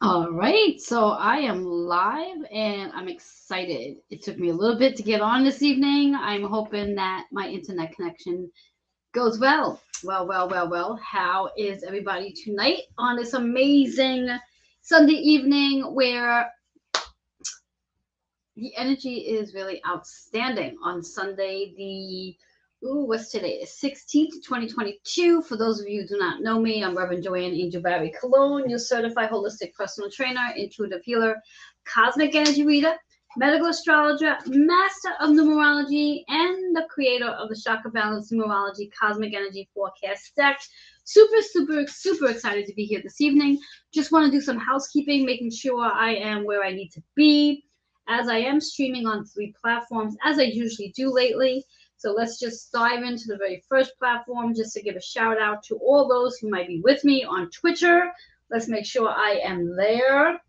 All right, so I am live and I'm excited. It took me a little bit to get on this evening. I'm hoping that my internet connection goes well. Well. How is everybody tonight on this amazing Sunday evening where the energy is really outstanding? On Sunday, what's today? It's 16th, 2022. For those of you who do not know me, I'm Reverend Joanne Angel Barry Cologne, your certified holistic personal trainer, intuitive healer, cosmic energy reader, medical astrologer, master of numerology, and the creator of the Chakra Balance Numerology Cosmic Energy Forecast deck. Super excited to be here this evening. Just want to do some housekeeping, making sure I am where I need to be, as I am streaming on 3 platforms, as I usually do lately. So let's just dive into the very first platform just to give a shout out to all those who might be with me on Twitter. Let's make sure I am there.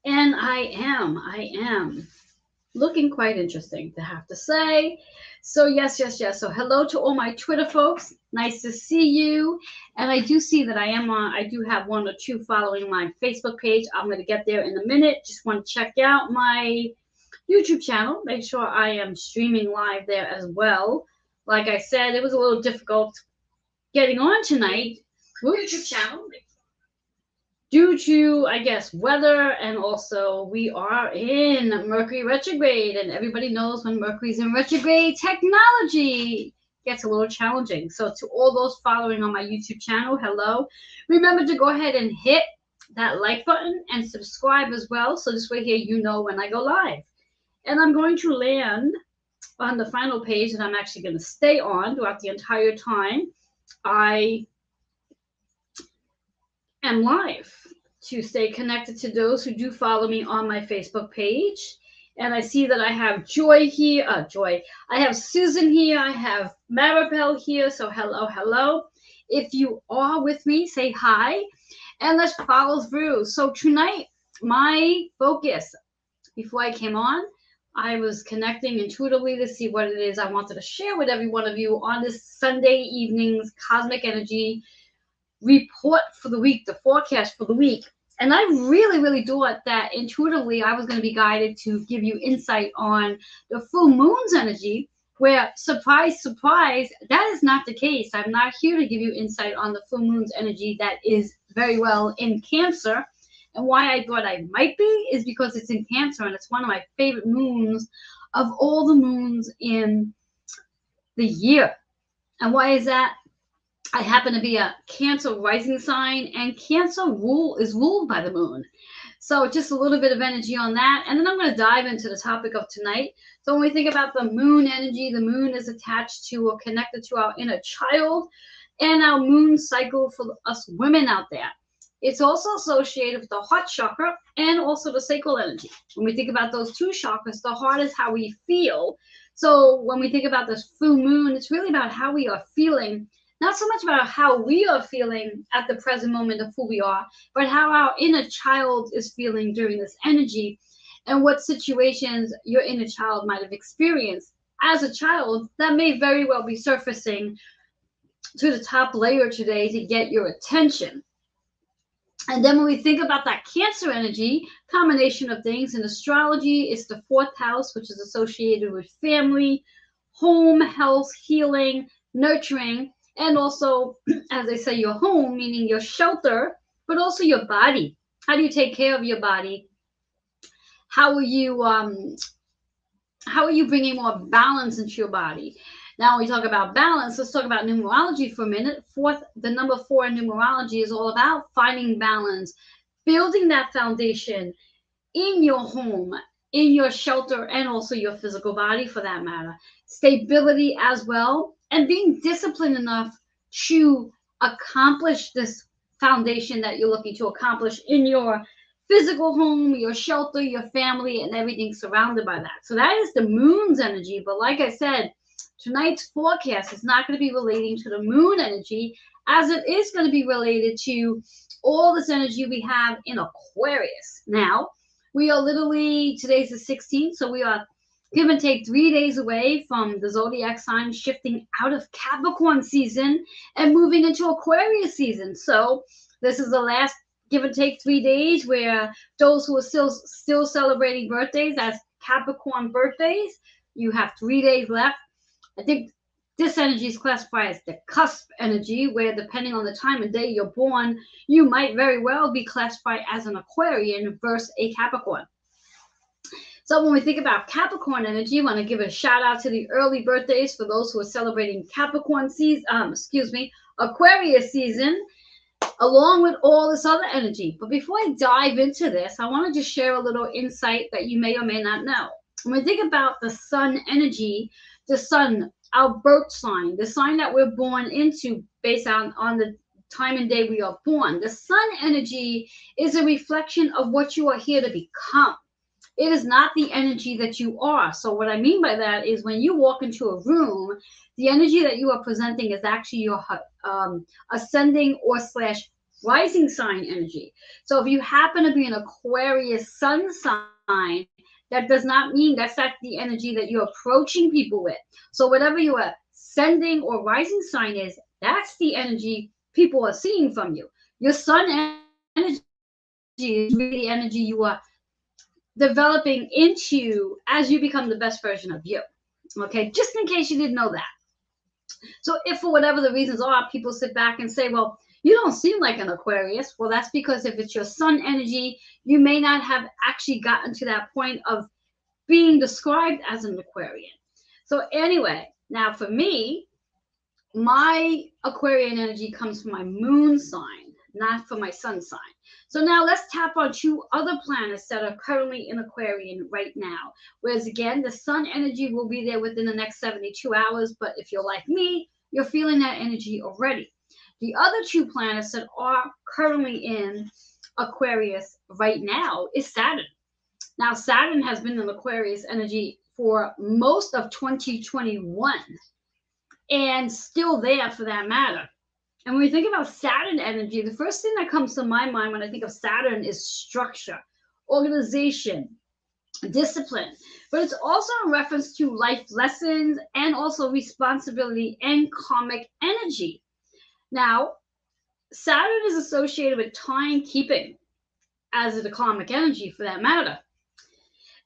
And I am looking quite interesting, to have to say. So yes. So hello to all my Twitter folks. Nice to see you. And I do see that I do have 1 or 2 following my Facebook page. I'm going to get there in a minute. Just want to check out my YouTube channel. Make sure I am streaming live there as well. Like I said, it was a little difficult getting on tonight. YouTube channel. Due to, I guess, weather, and also we are in Mercury retrograde, and everybody knows when Mercury's in retrograde, technology gets a little challenging. So to all those following on my YouTube channel, hello. Remember to go ahead and hit that like button and subscribe as well, so this way here you know when I go live. And I'm going to land on the final page that I'm actually going to stay on throughout the entire time I am live, to stay connected to those who do follow me on my Facebook page. And I see that I have Joy here. I have Susan here. I have Maribel here. So hello. If you are with me, say hi. And let's follow through. So tonight, my focus, before I came on, I was connecting intuitively to see what it is I wanted to share with every one of you on this Sunday evening's cosmic energy report for the week, the forecast for the week. And I really thought that intuitively I was going to be guided to give you insight on the full moon's energy, where, surprise, that is not the case. I'm not here to give you insight on the full moon's energy that is very well in Cancer. And why I thought I might be is because it's in Cancer, and it's one of my favorite moons of all the moons in the year. And why is that? I happen to be a Cancer rising sign, and Cancer is ruled by the moon. So just a little bit of energy on that. And then I'm going to dive into the topic of tonight. So when we think about the moon energy, the moon is attached to or connected to our inner child and our moon cycle for us women out there. It's also associated with the heart chakra and also the sacral energy. When we think about those 2 chakras, the heart is how we feel. So when we think about this full moon, it's really about how we are feeling. Not so much about how we are feeling at the present moment of who we are, but how our inner child is feeling during this energy, and what situations your inner child might have experienced as a child that may very well be surfacing to the top layer today to get your attention. And then when we think about that Cancer energy, combination of things in astrology, it's the 4th house, which is associated with family, home, health, healing, nurturing, and also, as they say, your home, meaning your shelter, but also your body. How do you take care of your body? How are you bringing more balance into your body? Now, when we talk about balance, let's talk about numerology for a minute. The number 4 in numerology is all about finding balance, building that foundation in your home, in your shelter, and also your physical body for that matter. Stability as well, and being disciplined enough to accomplish this foundation that you're looking to accomplish in your physical home, your shelter, your family, and everything surrounded by that. So that is the moon's energy. But like I said, tonight's forecast is not going to be relating to the moon energy, as it is going to be related to all this energy we have in Aquarius. Now, we are literally, today's the 16th, so we are give and take 3 days away from the zodiac sign shifting out of Capricorn season and moving into Aquarius season. So this is the last give or take 3 days, where those who are still celebrating birthdays as Capricorn birthdays, you have 3 days left. I think this energy is classified as the cusp energy, where depending on the time of day you're born, you might very well be classified as an Aquarian versus a Capricorn. So when we think about Capricorn energy, I want to give a shout out to the early birthdays for those who are celebrating Capricorn season, Aquarius season, along with all this other energy. But before I dive into this, I want to just share a little insight that you may or may not know. When we think about the sun energy, the sun, our birth sign, the sign that we're born into based on the time and day we are born, the sun energy is a reflection of what you are here to become. It is not the energy that you are. So what I mean by that is when you walk into a room, the energy that you are presenting is actually your ascending or / rising sign energy. So if you happen to be an Aquarius sun sign, that does not mean that's not the energy that you're approaching people with. So whatever your ascending or rising sign is, that's the energy people are seeing from you. Your sun energy is really the energy you are developing into as you become the best version of you. Okay, just in case you didn't know that. So if for whatever the reasons are, people sit back and say, well, you don't seem like an Aquarius. Well, that's because if it's your sun energy, you may not have actually gotten to that point of being described as an Aquarian. So anyway, now for me, my Aquarian energy comes from my moon sign, not from my sun sign. So now let's tap on two other planets that are currently in Aquarian right now. Whereas again, the sun energy will be there within the next 72 hours. But if you're like me, you're feeling that energy already. The other two planets that are currently in Aquarius right now is Saturn. Now, Saturn has been in Aquarius energy for most of 2021 and still there for that matter. And when we think about Saturn energy, the first thing that comes to my mind when I think of Saturn is structure, organization, discipline. But it's also in reference to life lessons and also responsibility and karmic energy. Now, Saturn is associated with timekeeping as the karmic energy for that matter.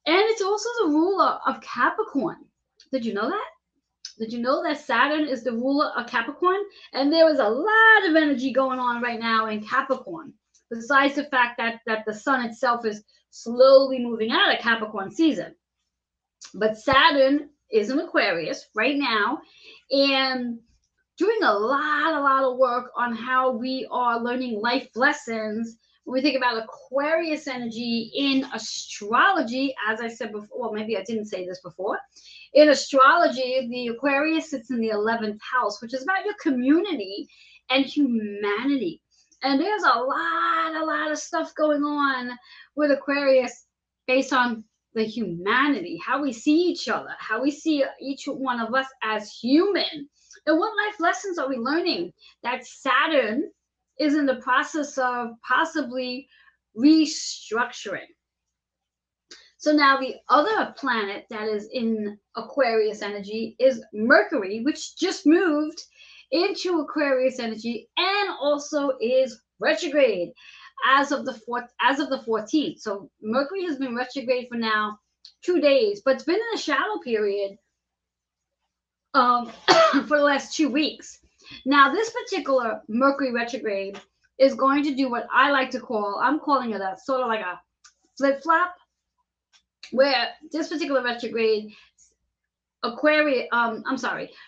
And it's also the ruler of Capricorn. Did you know that? Did you know that Saturn is the ruler of Capricorn? And there is a lot of energy going on right now in Capricorn, besides the fact that the sun itself is slowly moving out of Capricorn season. But Saturn is in Aquarius right now and doing a lot of work on how we are learning life lessons. When we think about Aquarius energy in astrology, as I said before, well, maybe I didn't say this before. In astrology, the Aquarius sits in the 11th house, which is about your community and humanity. And there's a lot of stuff going on with Aquarius based on the humanity, how we see each other, how we see each one of us as human. And what life lessons are we learning that Saturn is in the process of possibly restructuring? So now the other planet that is in Aquarius energy is Mercury, which just moved into Aquarius energy and also is retrograde as of the 14th. So Mercury has been retrograde for now 2 days, but it's been in a shadow period for the last 2 weeks. Now, this particular Mercury retrograde is going to do what I like to call, I'm calling it a sort of like a flip-flop, where this particular retrograde,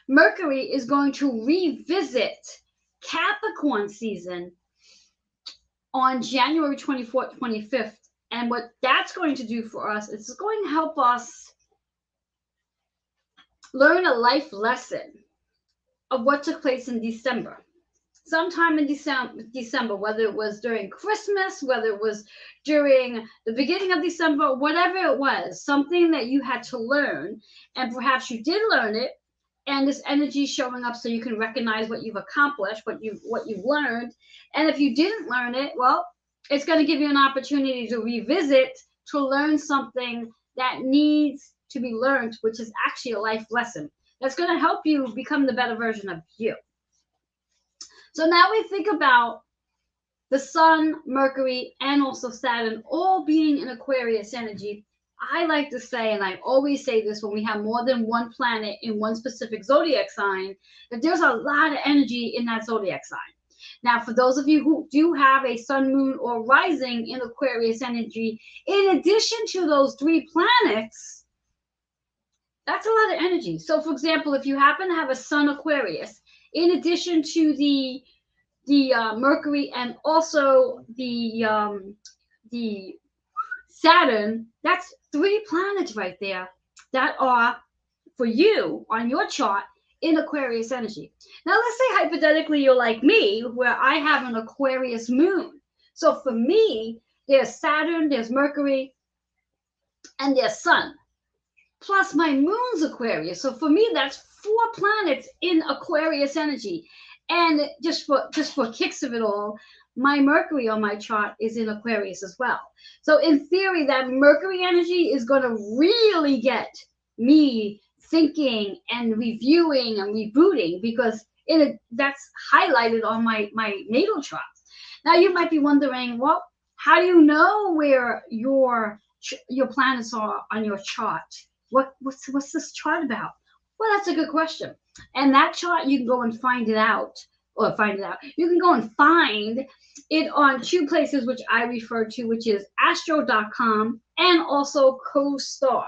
Mercury is going to revisit Capricorn season on January 24th, 25th. And what that's going to do for us is it's going to help us learn a life lesson of what took place in December. Sometime in December, whether it was during Christmas, whether it was during the beginning of December, whatever it was, something that you had to learn, and perhaps you did learn it, and this energy showing up so you can recognize what you've accomplished, what you've learned. And if you didn't learn it, well, it's going to give you an opportunity to revisit, to learn something that needs to be learned, which is actually a life lesson that's going to help you become the better version of you. So now we think about the Sun, Mercury, and also Saturn all being in Aquarius energy, I like to say, and I always say this when we have more than one planet in one specific zodiac sign, that there's a lot of energy in that zodiac sign. Now, for those of you who do have a sun, moon, or rising in Aquarius energy, in addition to those 3 planets, that's a lot of energy. So, for example, if you happen to have a sun Aquarius, in addition to the Mercury and also the Saturn, that's 3 planets right there that are for you on your chart in Aquarius energy. Now, let's say hypothetically you're like me, where I have an Aquarius moon. So for me, there's Saturn, there's Mercury, and there's Sun. Plus my moon's Aquarius. So for me, that's 4 planets in Aquarius energy. And just for kicks of it all, my Mercury on my chart is in Aquarius as well. So in theory, that Mercury energy is going to really get me thinking and reviewing and rebooting, because that's highlighted on my natal chart. Now you might be wondering, well, how do you know where your planets are on your chart? What's this chart about? Well, that's a good question. And that chart, you can go and find it out. You can go and find it on 2 places which I refer to, which is astro.com and also CoStar.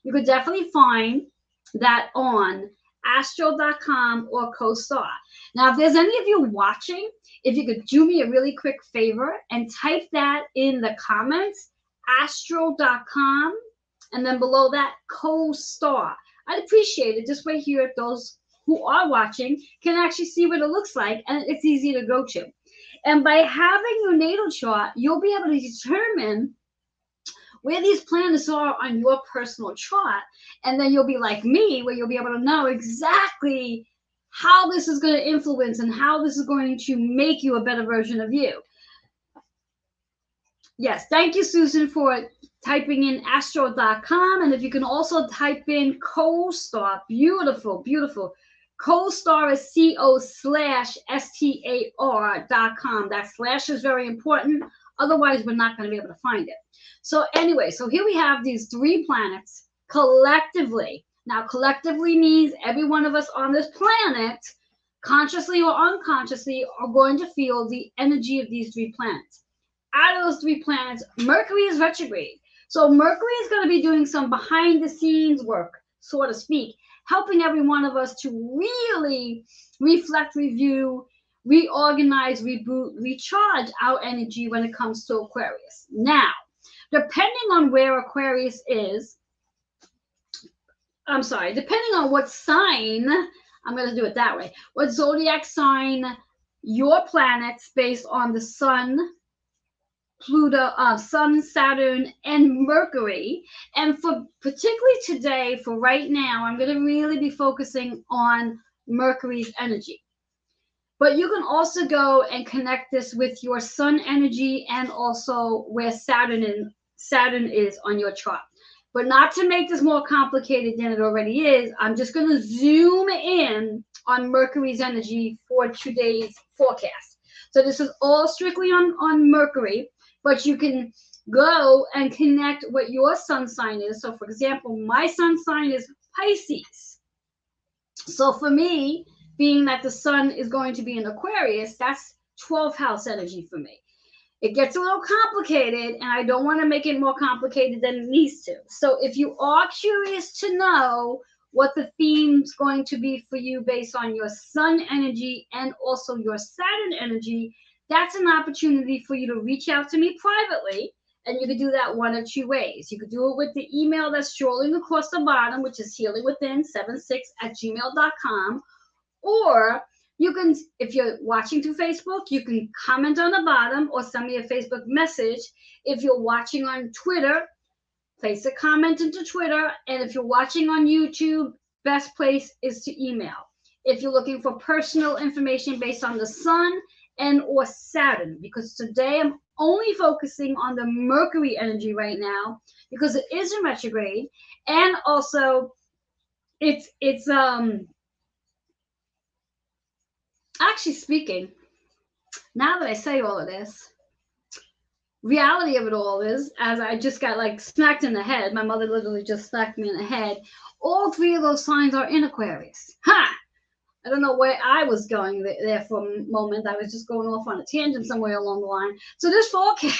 You could definitely find that on astro.com or CoStar. Now, if there's any of you watching, if you could do me a really quick favor and type that in the comments, astro.com, and then below that, CoStar. I'd appreciate it. This way here, those who are watching can actually see what it looks like, and it's easy to go to. And by having your natal chart, you'll be able to determine where these planets are on your personal chart, and then you'll be like me, where you'll be able to know exactly how this is going to influence and how this is going to make you a better version of you. Yes, thank you, Susan, for typing in astro.com. And if you can also type in CoStar, beautiful, beautiful. CoStar is co/star.com. That slash is very important. Otherwise, we're not going to be able to find it. So anyway, so here we have these 3 planets collectively. Now, collectively means every one of us on this planet, consciously or unconsciously, are going to feel the energy of these 3 planets. Out of those 3 planets, Mercury is retrograde. So Mercury is going to be doing some behind the scenes work, so to speak, helping every one of us to really reflect, review, reorganize, reboot, recharge our energy when it comes to Aquarius. Now, depending on where Aquarius is, depending on what sign, I'm going to do it that way, what zodiac sign your planets based on the Sun, Pluto, Sun, Saturn, and Mercury. And for particularly today, for right now, I'm going to really be focusing on Mercury's energy. But you can also go and connect this with your Sun energy and also where Saturn is on your chart. But not to make this more complicated than it already is, I'm just going to zoom in on Mercury's energy for today's forecast. So this is all strictly on Mercury, but you can go and connect what your sun sign is. So for example, my sun sign is Pisces. So for me, being that the sun is going to be in Aquarius, that's 12th house energy for me. It gets a little complicated, and I don't want to make it more complicated than it needs to. So if you are curious to know what the theme's going to be for you based on your sun energy and also your Saturn energy, that's an opportunity for you to reach out to me privately. And you could do that one of 2 ways. You could do it with the email that's scrolling across the bottom, which is healingwithin76@gmail.com. Or you can, if you're watching through Facebook, you can comment on the bottom or send me a Facebook message. If you're watching on Twitter, place a comment into Twitter. And if you're watching on YouTube, best place is to email. If you're looking for personal information based on the sun and or Saturn, because today I'm only focusing on the Mercury energy right now because it is in retrograde, and also it's actually speaking, Now that I say all of this, reality of it all is, as I just got like smacked in the head, my mother literally just smacked me in the head, all three of those signs are in Aquarius. Ha! I don't know where I was going there for a moment. I was just going off on a tangent somewhere along the line. So this forecast,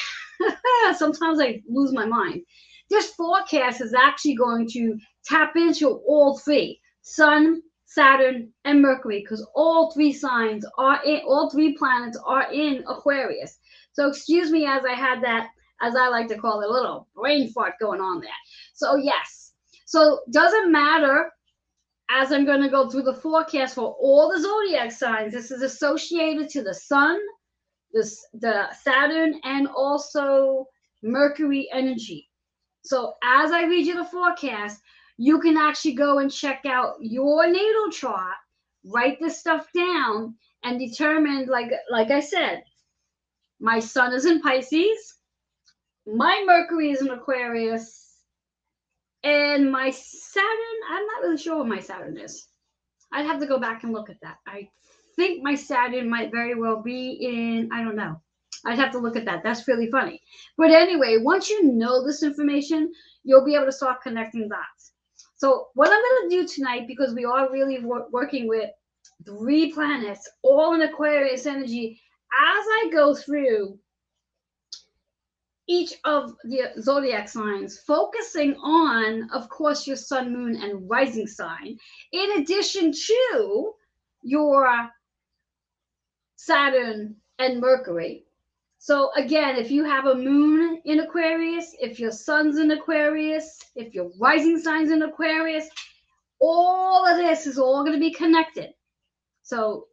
sometimes I lose my mind. This forecast is actually going to tap into all three, Sun, Saturn, and Mercury, because all three signs are in, all three planets are in Aquarius. So excuse me as I had that, as I like to call it, a little brain fart going on there. So yes, so doesn't matter, as I'm going to go through the forecast for all the zodiac signs, this is associated to the Sun, the Saturn, and also Mercury energy. So as I read you the forecast, you can actually go and check out your natal chart, write this stuff down, and determine, like I said, my Sun is in Pisces, my Mercury is in Aquarius, and my Saturn, I'm not really sure what my Saturn is. I'd have to go back and look at that. I think my Saturn might very well be in, I don't know. I'd have to look at that. That's really funny. But anyway, once you know this information, you'll be able to start connecting dots. So what I'm going to do tonight, because we are really working with three planets, all in Aquarius energy, as I go through each of the zodiac signs, focusing on, of course, your sun, moon, and rising sign, in addition to your Saturn and Mercury. So again, if you have a moon in Aquarius, if your sun's in Aquarius, if your rising sign's in Aquarius, all of this is all going to be connected. So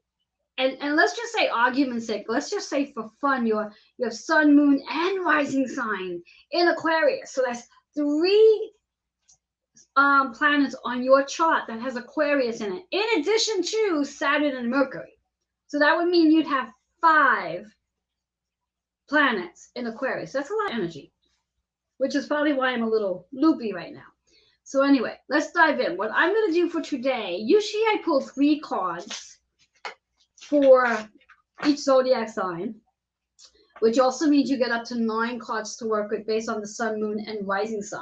and let's just say, argument's sake, let's just say for fun, your sun, moon, and rising sign in Aquarius. So that's three planets on your chart that has Aquarius in it, in addition to Saturn and Mercury. So that would mean you'd have 5 planets in Aquarius. That's a lot of energy, which is probably why I'm a little loopy right now. So anyway, let's dive in. What I'm going to do for today, usually I pull 3 cards for each zodiac sign, which also means you get up to 9 cards to work with based on the sun, moon, and rising sign.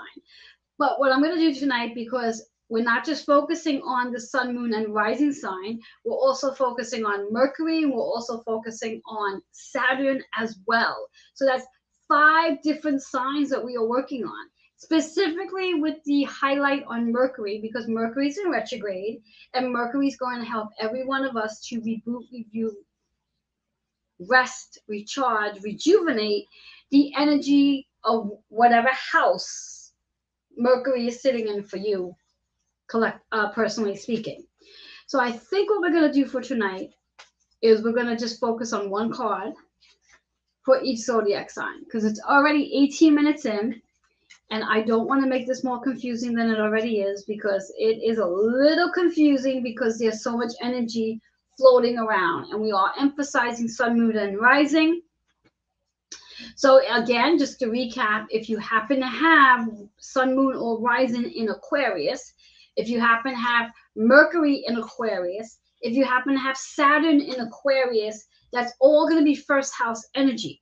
But what I'm going to do tonight, because we're not just focusing on the sun, moon, and rising sign, we're also focusing on Mercury, and we're also focusing on Saturn as well. So that's 5 different signs that we are working on, specifically with the highlight on Mercury, because Mercury's in retrograde, and Mercury's going to help every one of us to reboot, review, rest, recharge, rejuvenate the energy of whatever house Mercury is sitting in for you, personally speaking. So I think what we're going to do for tonight is we're going to just focus on 1 card for each zodiac sign, because it's already 18 minutes in, and I don't want to make this more confusing than it already is, because it is a little confusing because there's so much energy floating around, and we are emphasizing sun, moon, and rising. So again, just to recap, if you happen to have sun, moon, or rising in Aquarius, if you happen to have Mercury in Aquarius, if you happen to have Saturn in Aquarius, that's all going to be first house energy.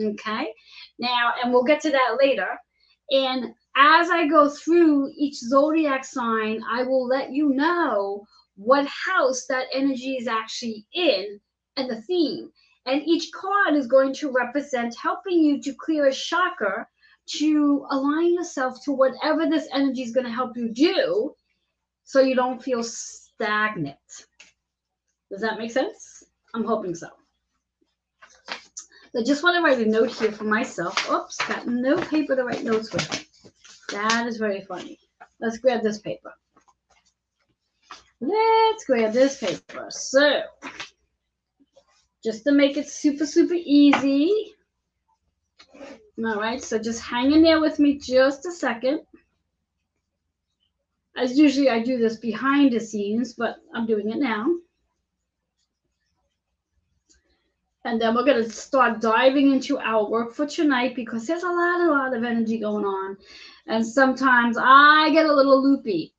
Okay? Now, and we'll get to that later. And as I go through each zodiac sign, I will let you know what house that energy is actually in and the theme. And each card is going to represent helping you to clear a chakra, to align yourself to whatever this energy is going to help you do, so you don't feel stagnant. Does that make sense? I'm hoping so. I just want to write a note here for myself. Oops, got no paper to write notes with. That is very funny. Let's grab this paper. So, just to make it super, super easy. All right, so just hang in there with me just a second. As usually I do this behind the scenes, but I'm doing it now. And then we're going to start diving into our work for tonight, because there's a lot of energy going on. And sometimes I get a little loopy.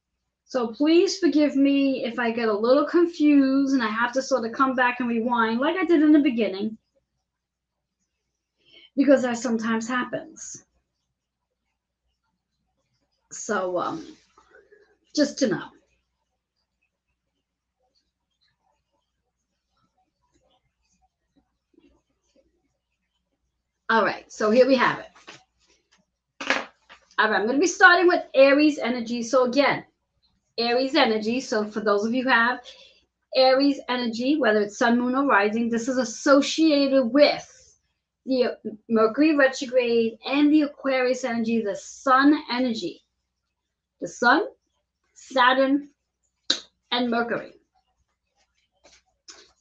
So please forgive me if I get a little confused and I have to sort of come back and rewind like I did in the beginning. because that sometimes happens. So just to know. All right, so here we have it. All right, I'm going to be starting with Aries energy. So again, Aries energy. So for those of you who have Aries energy, whether it's sun, moon, or rising, this is associated with the Mercury retrograde and the Aquarius energy, the sun energy. The sun, Saturn, and Mercury.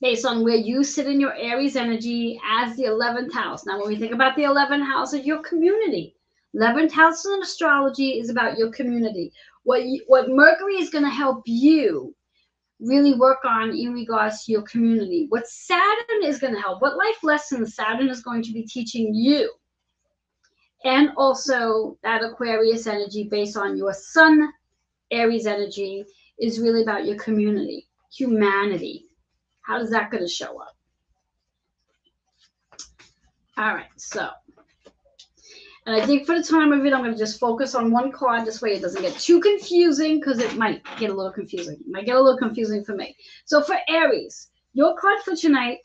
Based on where you sit in your Aries energy as the 11th house. Now, when we think about the 11th house of your community, 11th house in astrology is about your community. What Mercury is going to help you really work on in regards to your community. What Saturn is going to help, what life lessons Saturn is going to be teaching you. And also that Aquarius energy based on your sun, Aries energy is really about your community, humanity. How is that going to show up? All right, so, and I think for the time of it, I'm going to just focus on one card. This way it doesn't get too confusing because it might get a little confusing. It might get a little confusing for me. So for Aries, your card for tonight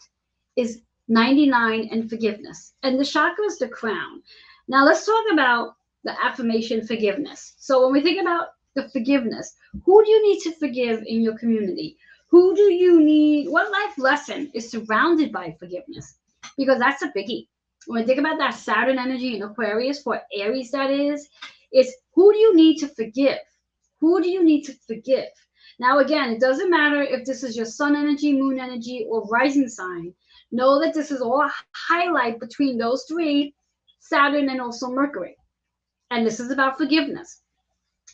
is 99 and forgiveness. And the chakra is the crown. Now let's talk about the affirmation forgiveness. So when we think about the forgiveness, who do you need to forgive in your community? Who do you need? What life lesson is surrounded by forgiveness? Because that's a biggie. When we think about that Saturn energy in Aquarius, for Aries that is, it's who do you need to forgive? Who do you need to forgive? Now, again, it doesn't matter if this is your sun energy, moon energy, or rising sign. Know that this is all a highlight between those three, Saturn and also Mercury. And this is about forgiveness.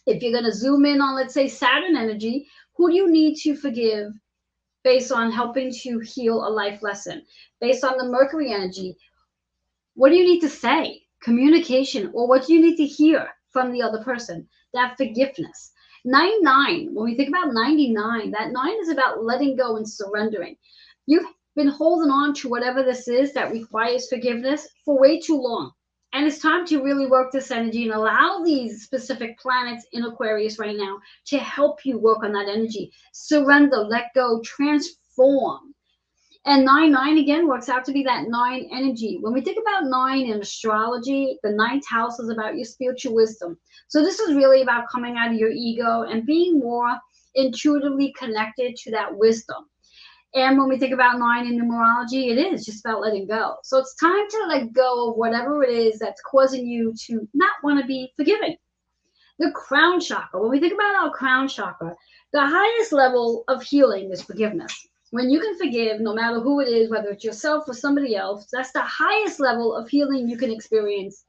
If you're going to zoom in on, let's say, Saturn energy, who do you need to forgive based on helping to heal a life lesson? Based on the Mercury energy, what do you need to say? Communication, or what do you need to hear from the other person? That forgiveness. 99, when we think about 99, that 9 is about letting go and surrendering. You've been holding on to whatever this is that requires forgiveness for way too long. And it's time to really work this energy and allow these specific planets in Aquarius right now to help you work on that energy. Surrender, let go, transform. And 9 again works out to be that 9 energy. When we think about 9 in astrology, the 9th house is about your spiritual wisdom. So this is really about coming out of your ego and being more intuitively connected to that wisdom. And when we think about 9 in numerology, it is just about letting go. So it's time to let go of whatever it is that's causing you to not want to be forgiving. The crown chakra, when we think about our crown chakra, the highest level of healing is forgiveness. When you can forgive, no matter who it is, whether it's yourself or somebody else, that's the highest level of healing you can experience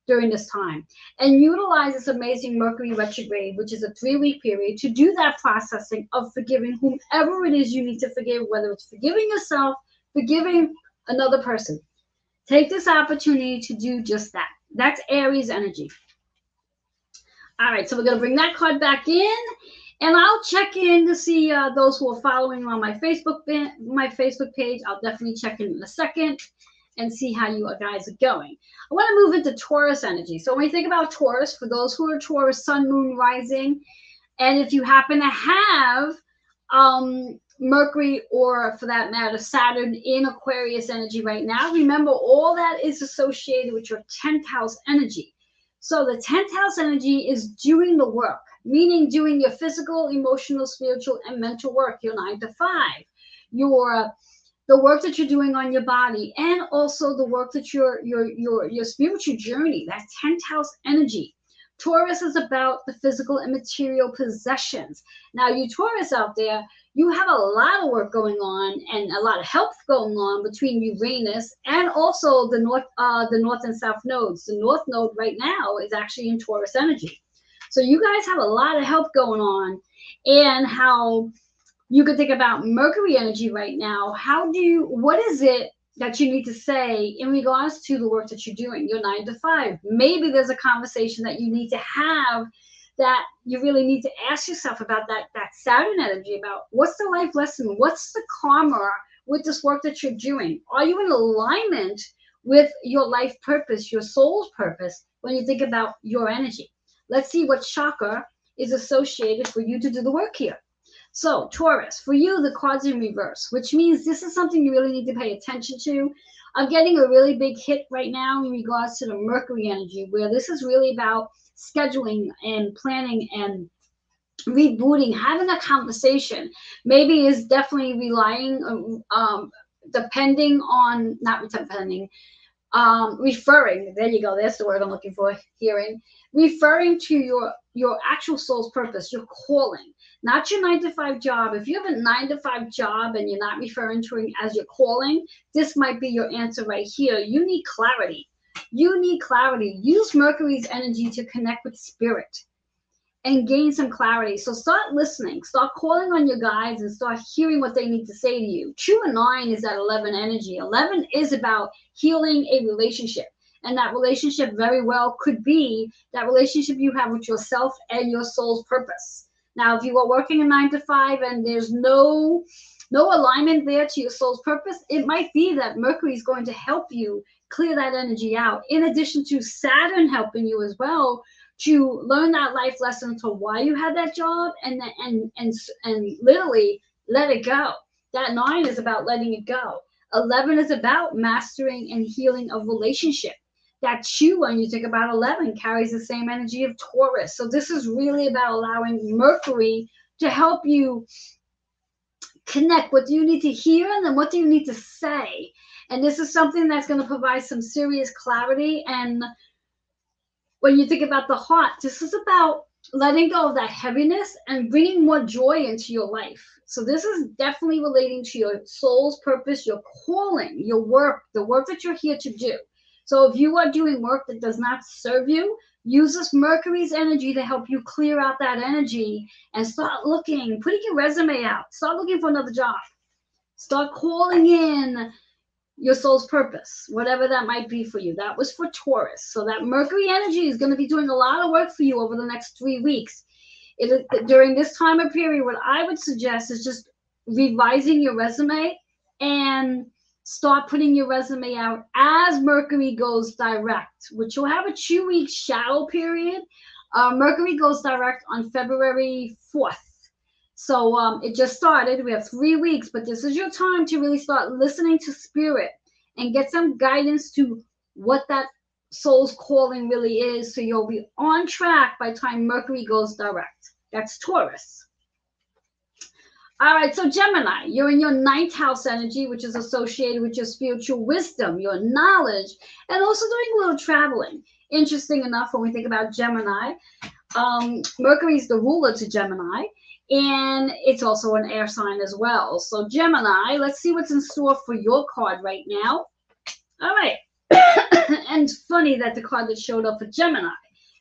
during this time. And utilize this amazing Mercury retrograde, which is a 3-week period, to do that processing of forgiving whomever it is you need to forgive, whether it's forgiving yourself, forgiving another person. Take this opportunity to do just that. That's Aries energy. All right, so we're going to bring that card back in. And I'll check in to see those who are following on my Facebook page. I'll definitely check in a second and see how you guys are going. I want to move into Taurus energy. So when we think about Taurus, for those who are Taurus, sun, moon, rising, and if you happen to have Mercury, or for that matter, Saturn in Aquarius energy right now, remember all that is associated with your 10th house energy. So the 10th house energy is doing the work, meaning doing your physical, emotional, spiritual, and mental work, your 9 to 5, the work that you're doing on your body, and also the work that your spiritual journey, that 10th house energy. Taurus is about the physical and material possessions. Now, you Taurus out there, you have a lot of work going on and a lot of health going on between Uranus and also the north and south nodes. The north node right now is actually in Taurus energy. So you guys have a lot of help going on, and how you could think about Mercury energy right now. What is it that you need to say in regards to the work that you're doing, your 9 to 5? Maybe there's a conversation that you need to have, that you really need to ask yourself about that Saturn energy, about what's the life lesson, what's the karma with this work that you're doing? Are you in alignment with your life purpose, your soul's purpose, when you think about your energy. Let's see what chakra is associated for you to do the work here. So, Taurus, for you, the card's in reverse, which means this is something you really need to pay attention to. I'm getting a really big hit right now in regards to the Mercury energy, where this is really about scheduling and planning and rebooting, having a conversation. Maybe is definitely relying, depending on, not depending, referring, there you go, that's the word I'm looking for, hearing, referring to your actual soul's purpose, your calling, not your 9-to-5 job. If you have a 9-to-5 job and you're not referring to it as your calling, this might be your answer right here. You need clarity. You need clarity. Use Mercury's energy to connect with spirit and gain some clarity. So start listening, start calling on your guides, and start hearing what they need to say to you. 2 and 9 is that 11 energy. 11 is about healing a relationship. And that relationship very well could be that relationship you have with yourself and your soul's purpose. Now, if you are working a 9-to-5 and there's no alignment there to your soul's purpose, it might be that Mercury is going to help you clear that energy out. In addition to Saturn helping you as well to learn that life lesson to why you had that job and literally let it go. That 9 is about letting it go. 11 is about mastering and healing a relationship. That 2, when you think about 11, carries the same energy of Taurus. So this is really about allowing Mercury to help you connect. What do you need to hear, and then what do you need to say? And this is something that's going to provide some serious clarity. And when you think about the heart, this is about letting go of that heaviness and bringing more joy into your life. So this is definitely relating to your soul's purpose, your calling, your work, the work that you're here to do. So if you are doing work that does not serve you, use this Mercury's energy to help you clear out that energy and start looking, putting your resume out. Start looking for another job. Start calling in your soul's purpose, whatever that might be for you. That was for Taurus. So that Mercury energy is going to be doing a lot of work for you over the next 3 weeks. During this time of period, what I would suggest is just revising your resume and start putting your resume out as Mercury goes direct, which will have a 2-week shadow period. Mercury goes direct on February 4th. So it just started. We have 3 weeks, but this is your time to really start listening to spirit and get some guidance to what that soul's calling really is. So you'll be on track by the time Mercury goes direct. That's Taurus. All right, so Gemini, you're in your 9th house energy, which is associated with your spiritual wisdom, your knowledge, and also doing a little traveling. Interesting enough, when we think about Gemini, Mercury is the ruler to Gemini, and it's also an air sign as well. So Gemini, let's see what's in store for your card right now. All right, and it's funny that the card that showed up for Gemini,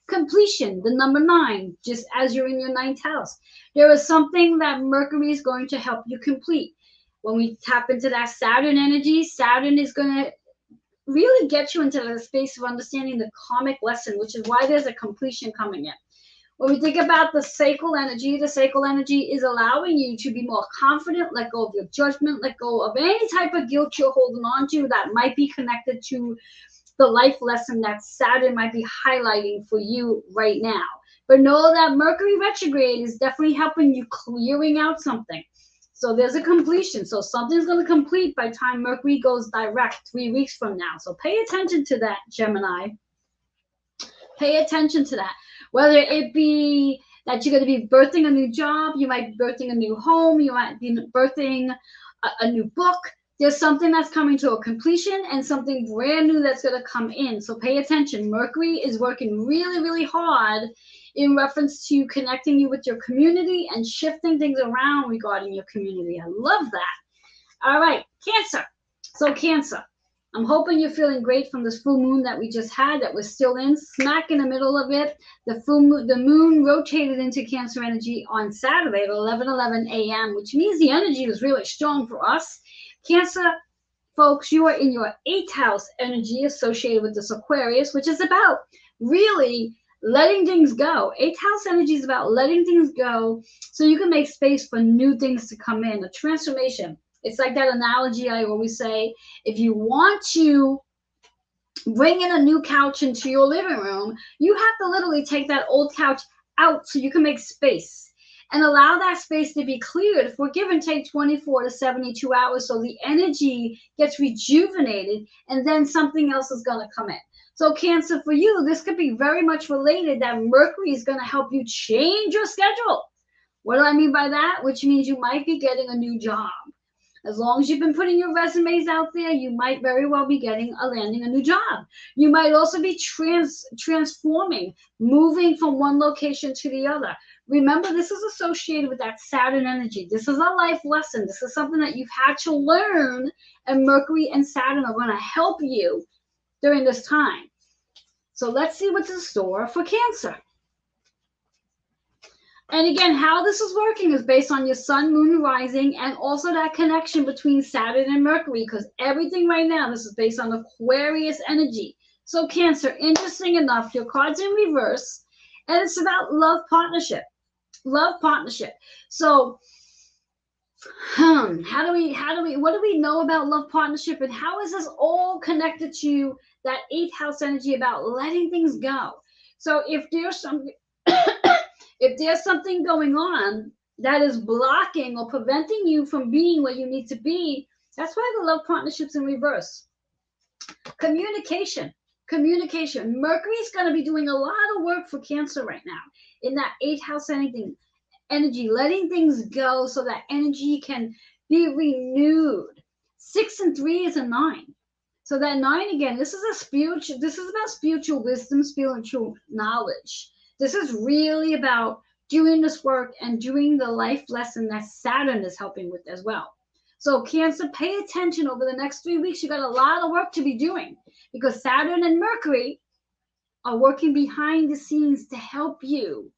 completion, the number 9, just as you're in your 9th house. There is something that Mercury is going to help you complete. When we tap into that Saturn energy, Saturn is going to really get you into the space of understanding the karmic lesson, which is why there's a completion coming in. When we think about the sacral energy is allowing you to be more confident, let go of your judgment, let go of any type of guilt you're holding on to that might be connected to the life lesson that Saturn might be highlighting for you right now. But know that Mercury retrograde is definitely helping you clearing out something. So there's a completion. So something's going to complete by the time Mercury goes direct 3 weeks from now. So pay attention to that, Gemini. Pay attention to that. Whether it be that you're going to be birthing a new job, you might be birthing a new home, you might be birthing a new book. There's something that's coming to a completion and something brand new that's going to come in. So pay attention. Mercury is working really, really hard in reference to connecting you with your community and shifting things around regarding your community. I love that. All right, Cancer. So Cancer, I'm hoping you're feeling great from this full moon that we just had, that we're still in, smack in the middle of it. The moon rotated into Cancer energy on Saturday at 11:11 a.m., which means the energy was really strong for us. Cancer, folks, you are in your 8th house energy associated with this Aquarius, which is about really letting things go. 8th house energy is about letting things go so you can make space for new things to come in, a transformation. It's like that analogy I always say, if you want to bringing a new couch into your living room, you have to literally take that old couch out so you can make space and allow that space to be cleared for give and take 24 to 72 hours so the energy gets rejuvenated, and then something else is going to come in. So Cancer, for you, this could be very much related that Mercury is going to help you change your schedule. What do I mean by that? Which means you might be getting a new job. As long as you've been putting your resumes out there, you might very well be landing a new job. You might also be transforming, moving from one location to the other. Remember, this is associated with that Saturn energy. This is a life lesson. This is something that you've had to learn, and Mercury and Saturn are going to help you during this time. So let's see what's in store for Cancer. And again, how this is working is based on your sun, moon, rising, and also that connection between Saturn and Mercury, because everything right now, this is based on Aquarius energy. So Cancer, interesting enough, your card's in reverse, and it's about love partnership. Love partnership. So what do we know about love partnership, and how is this all connected to that 8th house energy about letting things go? So if there's something if there's something going on that is blocking or preventing you from being where you need to be, that's why the love partnership's in reverse. Communication. Mercury is going to be doing a lot of work for Cancer right now in that 8th house energy, letting things go so that energy can be renewed. 6 and 3 is a 9. So that 9, again, this is about spiritual wisdom, spiritual knowledge. This is really about doing this work and doing the life lesson that Saturn is helping with as well. So Cancer, pay attention over the next 3 weeks. You got a lot of work to be doing because Saturn and Mercury are working behind the scenes to help you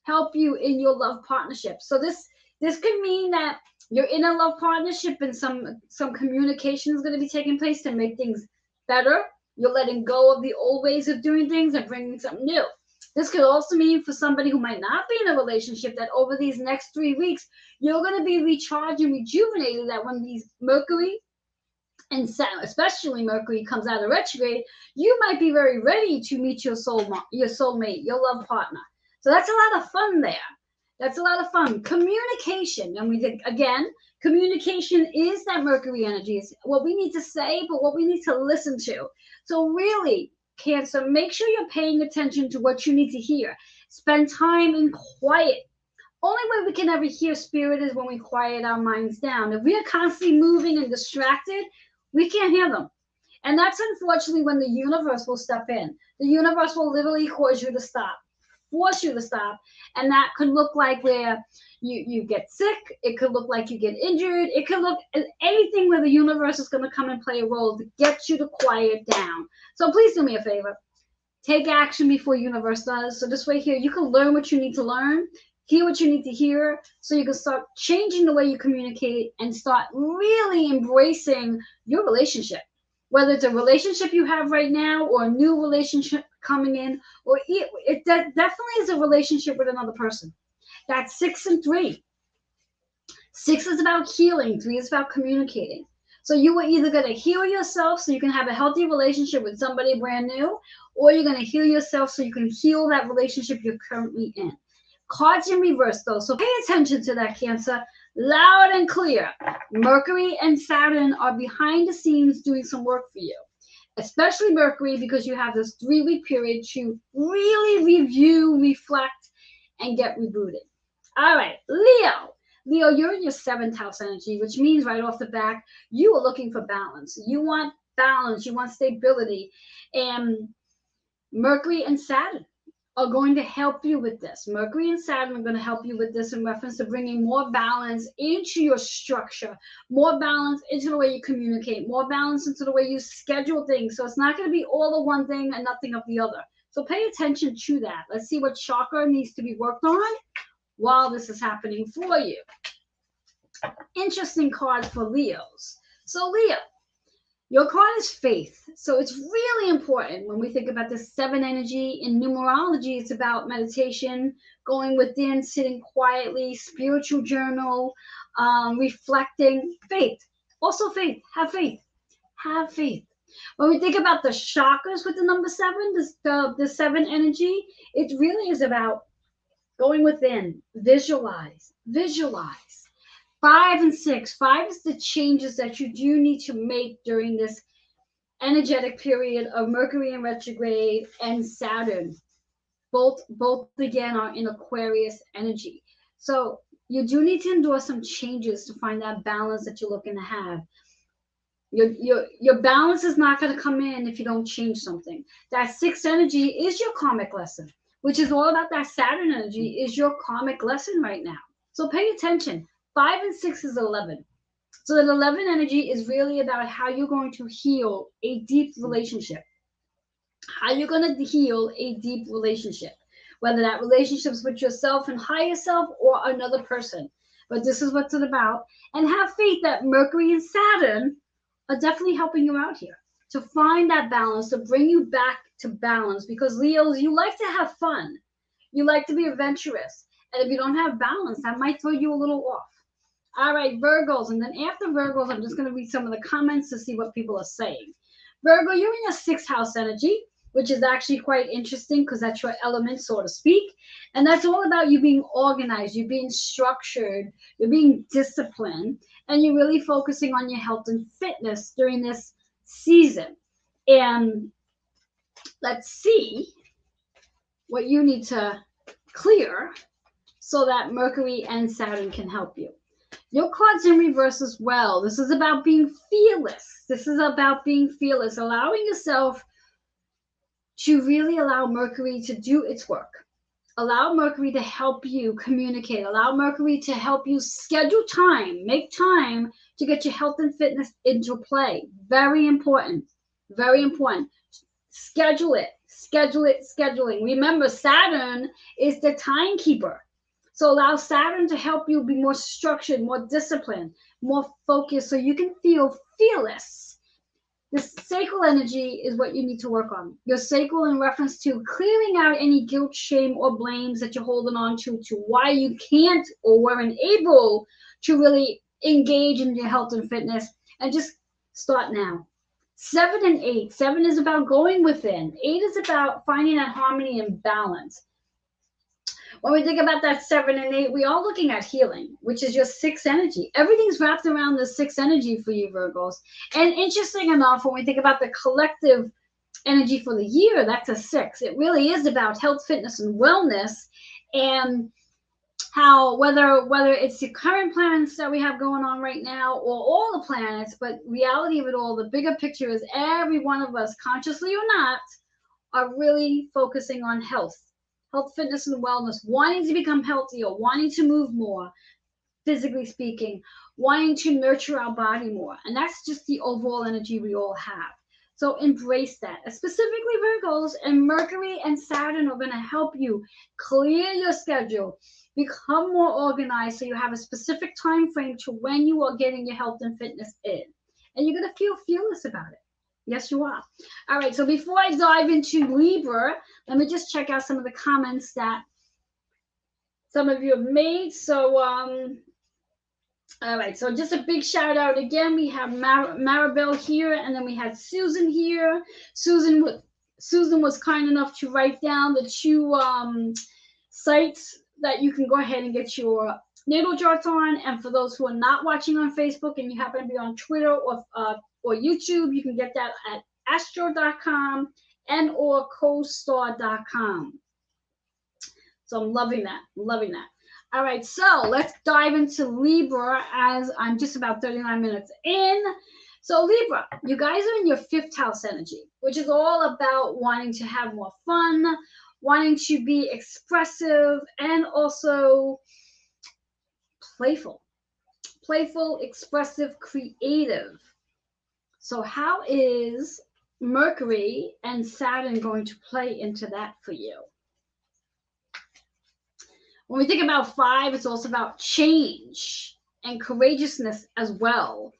in your love partnership. So this could mean that you're in a love partnership and some communication is going to be taking place to make things better. You're letting go of the old ways of doing things and bringing something new. This could also mean for somebody who might not be in a relationship that over these next 3 weeks, you're going to be recharged and rejuvenated, that when these Mercury and Saturn, especially Mercury, comes out of retrograde, you might be very ready to meet your soulmate, your love partner. So that's a lot of fun there. That's a lot of fun. Communication. And we think, again, communication is that Mercury energy. It's what we need to say, but what we need to listen to. So really, Cancer, make sure you're paying attention to what you need to hear. Spend time in quiet. Only way we can ever hear spirit is when we quiet our minds down. If we are constantly moving and distracted, we can't hear them. And that's unfortunately when the universe will step in. The universe will literally cause you to stop, force you to stop. And that could look like where you get sick. It could look like you get injured. It could look at anything where the universe is going to come and play a role to get you to quiet down. So please do me a favor. Take action before universe does. So this way here, you can learn what you need to learn, hear what you need to hear, so you can start changing the way you communicate and start really embracing your relationship. Whether it's a relationship you have right now or a new relationship coming in, or it definitely is a relationship with another person. That's 6 and 3. 6 is about healing. 3 is about communicating. So you are either going to heal yourself so you can have a healthy relationship with somebody brand new, or you're going to heal yourself so you can heal that relationship you're currently in. Cards in reverse, though. So pay attention to that, Cancer. Loud and clear. Mercury and Saturn are behind the scenes doing some work for you. Especially Mercury, because you have this 3-week period to really review, reflect, and get rebooted. All right, Leo. Leo, you're in your 7th house energy, which means right off the bat, you are looking for balance. You want balance. You want stability. And Mercury and Saturn are going to help you with this. Mercury and Saturn are going to help you with this in reference to bringing more balance into your structure, more balance into the way you communicate, more balance into the way you schedule things. So it's not going to be all of one thing and nothing of the other. So pay attention to that. Let's see what chakra needs to be worked on while this is happening for you. Interesting cards for Leos. So Leo, your card is faith. So it's really important when we think about the 7 energy. In numerology, it's about meditation, going within, sitting quietly, spiritual journal, reflecting. Faith. Also faith. Have faith. Have faith. When we think about the chakras with the number 7, the 7 energy, it really is about going within, visualize. 5 and 6. 5 is the changes that you do need to make during this energetic period of Mercury in retrograde and Saturn. Both again are in Aquarius energy. So you do need to endure some changes to find that balance that you're looking to have. Your balance is not going to come in if you don't change something. That 6 energy is your karmic lesson, which is all about that Saturn energy is your karmic lesson right now. So pay attention. 5 and 6 is 11. So that 11 energy is really about how you're going to heal a deep relationship. How you're going to heal a deep relationship, whether that relationship is with yourself and higher self or another person. But this is what it's about. And have faith that Mercury and Saturn are definitely helping you out here to find that balance, to bring you back to balance. Because Leos, you like to have fun. You like to be adventurous. And if you don't have balance, that might throw you a little off. All right, Virgos. And then after Virgos, I'm just going to read some of the comments to see what people are saying. Virgo, you're in your 6th house energy, which is actually quite interesting because that's your element, so to speak. And that's all about you being organized, you being structured, you're being disciplined, and you're really focusing on your health and fitness during this season. And let's see what you need to clear so that Mercury and Saturn can help you. Your card's in reverse as well. This is about being fearless. Allowing yourself to really allow Mercury to do its work. Allow Mercury to help you communicate. Allow Mercury to help you schedule time. Make time to get your health and fitness into play. Very important. Very important. Schedule it. Scheduling. Remember, Saturn is the timekeeper. So allow Saturn to help you be more structured, more disciplined, more focused, so you can feel fearless. This sacral energy is what you need to work on. Your sacral in reference to clearing out any guilt, shame, or blames that you're holding on to why you can't or weren't able to really engage in your health and fitness, and just start now. 7 and 8. 7 is about going within. 8 is about finding that harmony and balance. When we think about that 7 and 8, we are looking at healing, which is your 6 energy. Everything's wrapped around the 6 energy for you, Virgos. And interesting enough, when we think about the collective energy for the year, that's a 6. It really is about health, fitness, and wellness, and how whether it's the current planets that we have going on right now or all the planets, but reality of it all, the bigger picture is every one of us, consciously or not, are really focusing on health, fitness, and wellness, wanting to become healthier, wanting to move more, physically speaking, wanting to nurture our body more. And that's just the overall energy we all have. So embrace that. Specifically Virgos, and Mercury and Saturn are going to help you clear your schedule, become more organized, so you have a specific time frame to when you are getting your health and fitness in. And you're going to feel fearless about it. Yes, you are. All right, so before I dive into Libra, let me just check out some of the comments that some of you have made. So, all right, so just a big shout out again. We have Maribel here, and then we had Susan here. Susan was kind enough to write down the 2 sites that you can go ahead and get your natal charts on. And for those who are not watching on Facebook and you happen to be on Twitter or YouTube, you can get that at astro.com and or costar.com. So I'm loving that. All right, so let's dive into Libra as I'm just about 39 minutes in. So Libra, you guys are in your 5th house energy, which is all about wanting to have more fun, wanting to be expressive, and also playful, expressive, creative. So how is Mercury and Saturn going to play into that for you? When we think about 5, it's also about change and courageousness as well.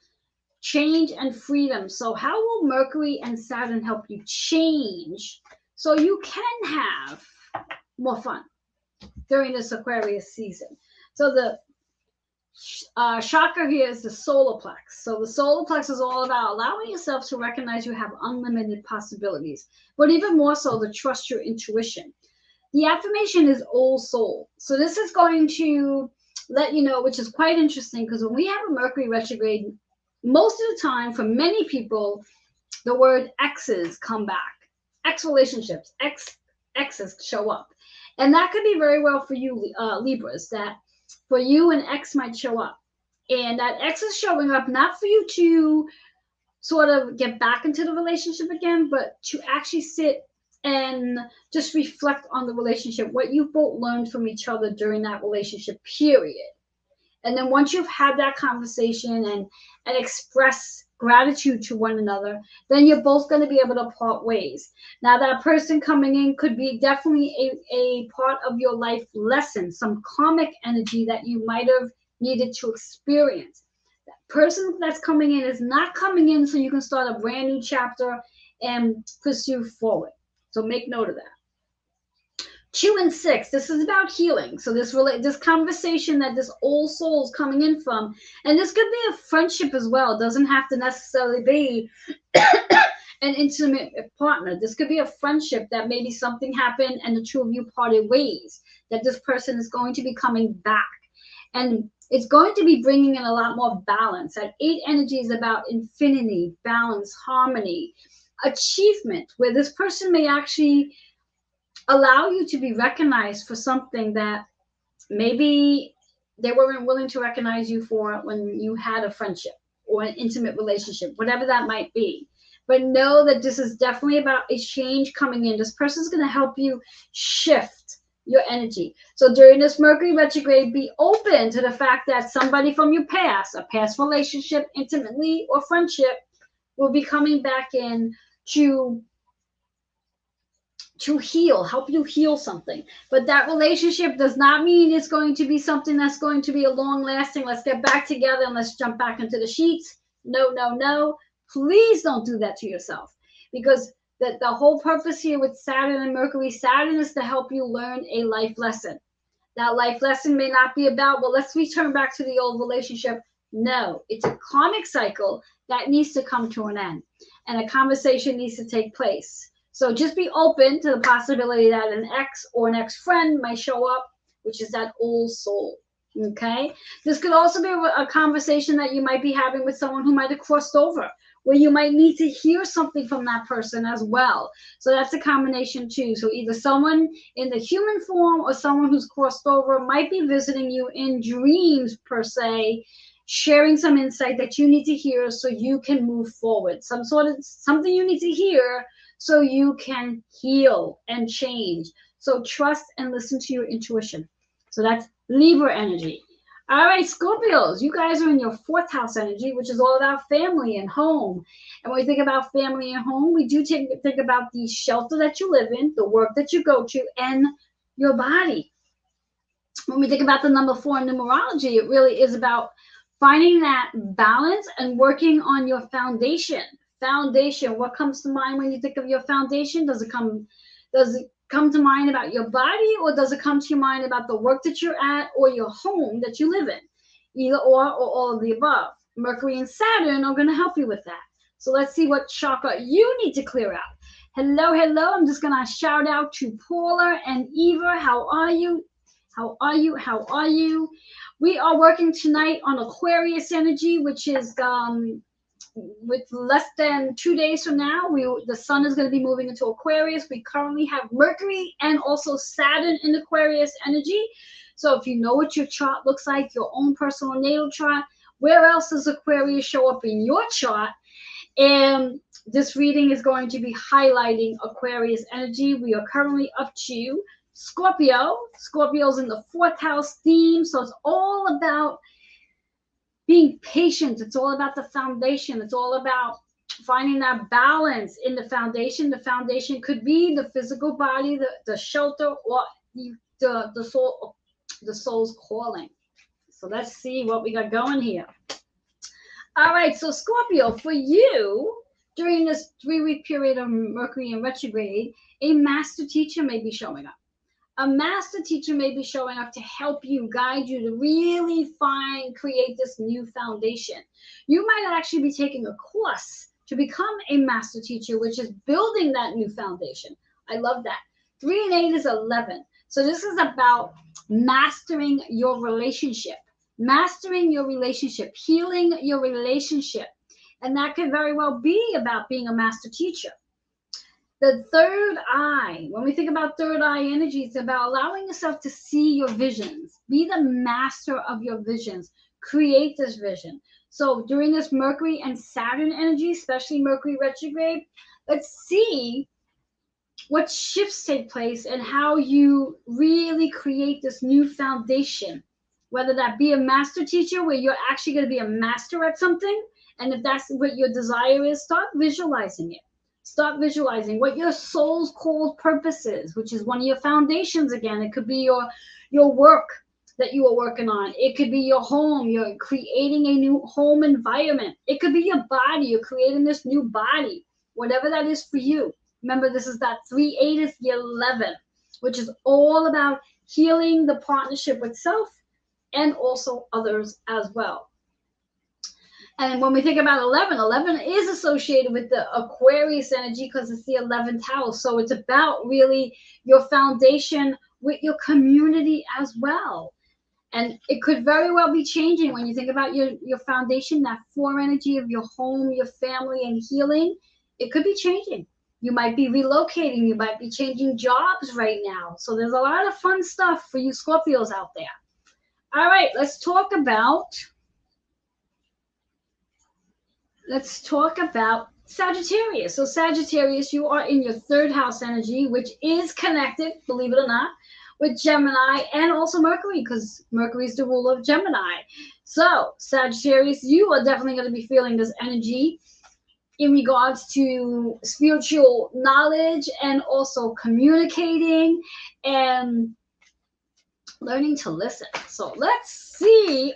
Change and freedom. So how will Mercury and Saturn help you change so you can have more fun during this Aquarius season? So the chakra here is the solar plex. So the solar plex is all about allowing yourself to recognize you have unlimited possibilities, but even more so to trust your intuition. The affirmation is old soul. So this is going to let you know, which is quite interesting, because when we have a Mercury retrograde, most of the time for many people, the word exes come back. Ex relationships, exes show up. And that could be very well for you, Libras, that for you an ex might show up. And that ex is showing up not for you to sort of get back into the relationship again, but to actually sit and just reflect on the relationship, what you both learned from each other during that relationship period. And then once you've had that conversation and express gratitude to one another, then you're both going to be able to part ways. Now, that person coming in could be definitely a part of your life lesson, some karmic energy that you might have needed to experience. That person that's coming in is not coming in so you can start a brand new chapter and pursue forward. So make note of that. 2 and 6, this is about healing. So this conversation that this old soul is coming in from, and this could be a friendship as well. It doesn't have to necessarily be an intimate partner. This could be a friendship that maybe something happened and the two of you parted ways, that this person is going to be coming back. And it's going to be bringing in a lot more balance. That 8 energy is about infinity, balance, harmony, achievement, where this person may actually allow you to be recognized for something that maybe they weren't willing to recognize you for when you had a friendship or an intimate relationship, whatever that might be. But know that this is definitely about a change coming in. This person is going to help you shift your energy. So during this Mercury retrograde, be open to the fact that somebody from your past, a past relationship, intimately or friendship, will be coming back in to heal, help you heal something. But that relationship does not mean it's going to be something that's going to be a long lasting, let's get back together and let's jump back into the sheets. No, no, no. Please don't do that to yourself, because the whole purpose here with Saturn and Mercury, Saturn is to help you learn a life lesson. That life lesson may not be about, well, let's return back to the old relationship. No, it's a karmic cycle that needs to come to an end, and a conversation needs to take place. So just be open to the possibility that an ex or an ex-friend might show up, which is that old soul, okay? This could also be a conversation that you might be having with someone who might have crossed over, where you might need to hear something from that person as well. So that's a combination too. So either someone in the human form or someone who's crossed over might be visiting you in dreams per se, sharing some insight that you need to hear so you can move forward. Something you need to hear so you can heal and change. So trust and listen to your intuition. So that's Libra energy. All right, Scorpios, you guys are in your 4th house energy, which is all about family and home. And when we think about family and home, we do think about the shelter that you live in, the work that you go to, and your body. When we think about the number 4 in numerology, it really is about finding that balance and working on your foundation. Foundation. What comes to mind when you think of your foundation? Does it come to mind about your body, or does it come to your mind about the work that you're at or your home that you live in? Either or all of the above. Mercury and Saturn are going to help you with that. So let's see what chakra you need to clear out. Hello, hello. I'm just going to shout out to Paula and Eva. How are you? How are you? How are you? We are working tonight on Aquarius energy, which is with less than 2 days from now, the sun is going to be moving into Aquarius. We currently have Mercury and also Saturn in Aquarius energy. So if you know what your chart looks like, your own personal natal chart, where else does Aquarius show up in your chart? And this reading is going to be highlighting Aquarius energy. We are currently up to Scorpio. Scorpio's in the 4th house theme. So it's all about being patient. It's all about the foundation. It's all about finding that balance in the foundation. The foundation could be the physical body, the shelter, or the soul's calling. So let's see what we got going here. All right, so Scorpio, for you, during this 3-week period of Mercury in retrograde, a master teacher may be showing up. A master teacher may be showing up to help you, guide you, to really create this new foundation. You might actually be taking a course to become a master teacher, which is building that new foundation. I love that. 3 and 8 is 11. So this is about mastering your relationship, healing your relationship. And that could very well be about being a master teacher. The third eye, when we think about third eye energy, it's about allowing yourself to see your visions. Be the master of your visions. Create this vision. So during this Mercury and Saturn energy, especially Mercury retrograde, let's see what shifts take place and how you really create this new foundation. Whether that be a master teacher where you're actually going to be a master at something, and if that's what your desire is, start visualizing it. Start visualizing what your soul's called purpose is, which is one of your foundations again. It could be your work that you are working on. It could be your home. You're creating a new home environment. It could be your body. You're creating this new body, whatever that is for you. Remember, this is that 3, 8 is the 11, which is all about healing the partnership with self and also others as well. And when we think about 11, 11 is associated with the Aquarius energy because it's the 11th house. So it's about really your foundation with your community as well. And it could very well be changing when you think about your foundation, that 4 energy of your home, your family, and healing. It could be changing. You might be relocating. You might be changing jobs right now. So there's a lot of fun stuff for you Scorpios out there. All right, let's talk about Sagittarius. So Sagittarius, you are in your 3rd house energy, which is connected, believe it or not, with Gemini and also Mercury, because Mercury is the ruler of Gemini. So Sagittarius, you are definitely going to be feeling this energy in regards to spiritual knowledge and also communicating and learning to listen. So let's see.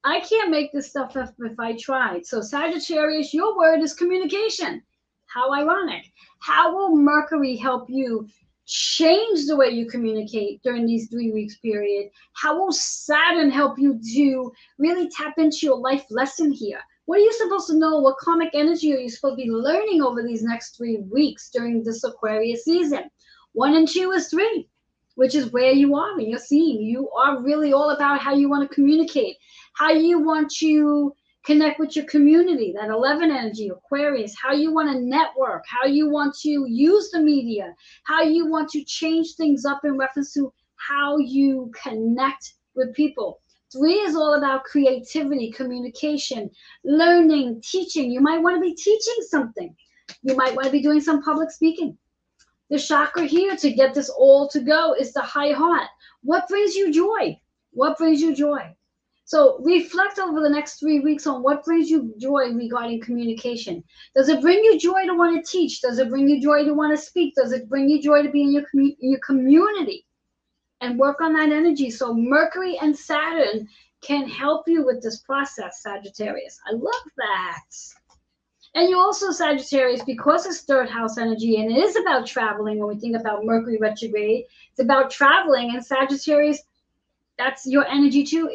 I can't make this stuff up if I tried. So Sagittarius, your word is communication. How ironic. How will Mercury help you change the way you communicate during these 3 weeks period? How will Saturn help you to really tap into your life lesson here? What are you supposed to know? What karmic energy are you supposed to be learning over these next 3 weeks during this Aquarius season? 1 and 2 is 3, which is where you are in your scene. You are really all about how you want to communicate, how you want to connect with your community, that 11 energy, Aquarius, how you want to network, how you want to use the media, how you want to change things up in reference to how you connect with people. 3 is all about creativity, communication, learning, teaching. You might want to be teaching something. You might want to be doing some public speaking. The chakra here to get this all to go is the high heart. What brings you joy? What brings you joy? So reflect over the next 3 weeks on what brings you joy regarding communication. Does it bring you joy to want to teach? Does it bring you joy to want to speak? Does it bring you joy to be in your community? And work on that energy. So Mercury and Saturn can help you with this process, Sagittarius. I love that. And you also, Sagittarius, because it's 3rd house energy, and it is about traveling when we think about Mercury retrograde, it's about traveling. And Sagittarius, that's your energy too.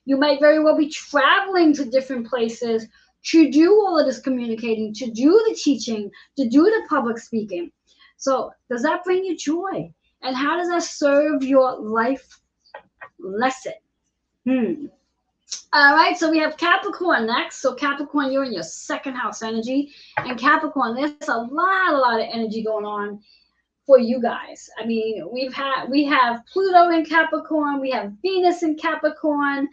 You might very well be traveling to different places to do all of this communicating, to do the teaching, to do the public speaking. So does that bring you joy? And how does that serve your life lesson? All right, so we have Capricorn next. So Capricorn, you're in your 2nd house energy. And Capricorn, there's a lot of energy going on for you guys. I mean, we have Pluto in Capricorn. We have Venus in Capricorn.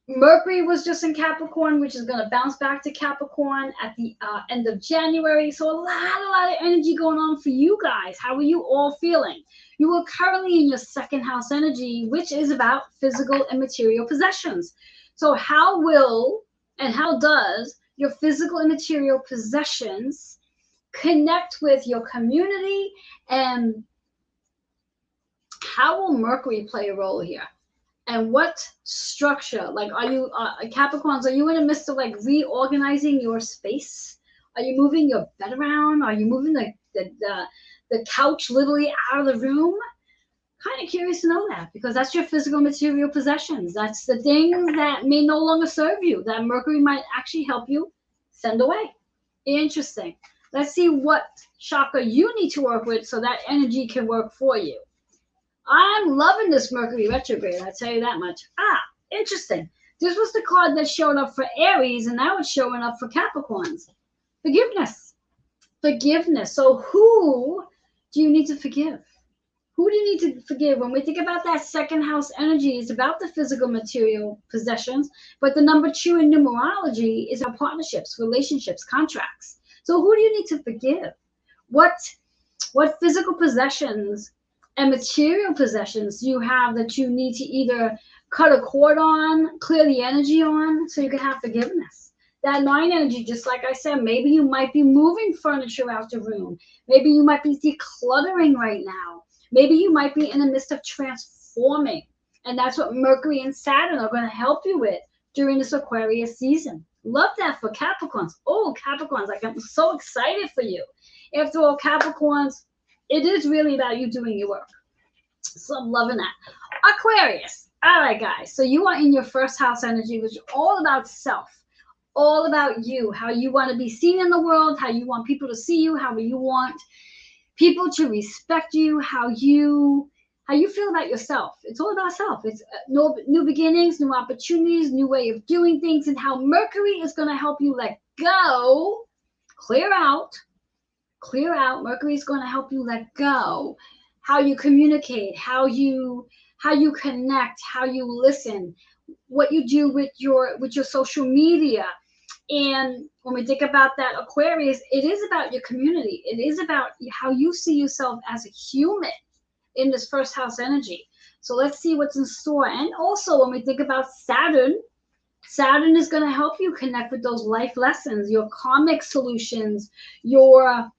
Mercury was just in Capricorn, which is going to bounce back to Capricorn at the end of January. So a lot of energy going on for you guys. How are you all feeling? You are currently in your 2nd house energy, which is about physical and material possessions. So how does your physical and material possessions connect with your community? And how will Mercury play a role here? And what structure, like, are you Capricorns, are you in the midst of like reorganizing your space? Are you moving your bed around? Are you moving the couch literally out of the room? Kind of curious to know that, because that's your physical material possessions. That's the things that may no longer serve you, that Mercury might actually help you send away. Interesting. Let's see what chakra you need to work with so that energy can work for you. I'm loving this Mercury retrograde, I'll tell you that much. Interesting. This was the card that showed up for Aries, and now it's showing up for Capricorns. Forgiveness. Forgiveness. So who do you need to forgive? Who do you need to forgive? When we think about that second house energy, it's about the physical material possessions, but the number 2 in numerology is our partnerships, relationships, contracts. So who do you need to forgive? What physical possessions and material possessions do you have that you need to either cut a cord on, clear the energy on, so you can have forgiveness? That 9 energy, just like I said, maybe you might be moving furniture out the room. Maybe you might be decluttering right now. Maybe you might be in the midst of transforming. And that's what Mercury and Saturn are going to help you with during this Aquarius season. Love that for Capricorns. Oh, Capricorns, like, I'm so excited for you. After all, Capricorns, it is really about you doing your work. So I'm loving that. Aquarius. All right, guys. So you are in your first house energy, which is all about self. All about you, how you want to be seen in the world, how you want people to see you, how you want people to respect you, how you feel about yourself. It's all about self. It's new beginnings, new opportunities, new way of doing things, and how Mercury is going to help you let go, clear out. Mercury is going to help you let go. How you communicate, how you connect, how you listen, what you do with your social media. And when we think about that Aquarius, it is about your community. It is about how you see yourself as a human in this first house energy. So let's see what's in store. And also when we think about Saturn is going to help you connect with those life lessons, your karmic solutions, your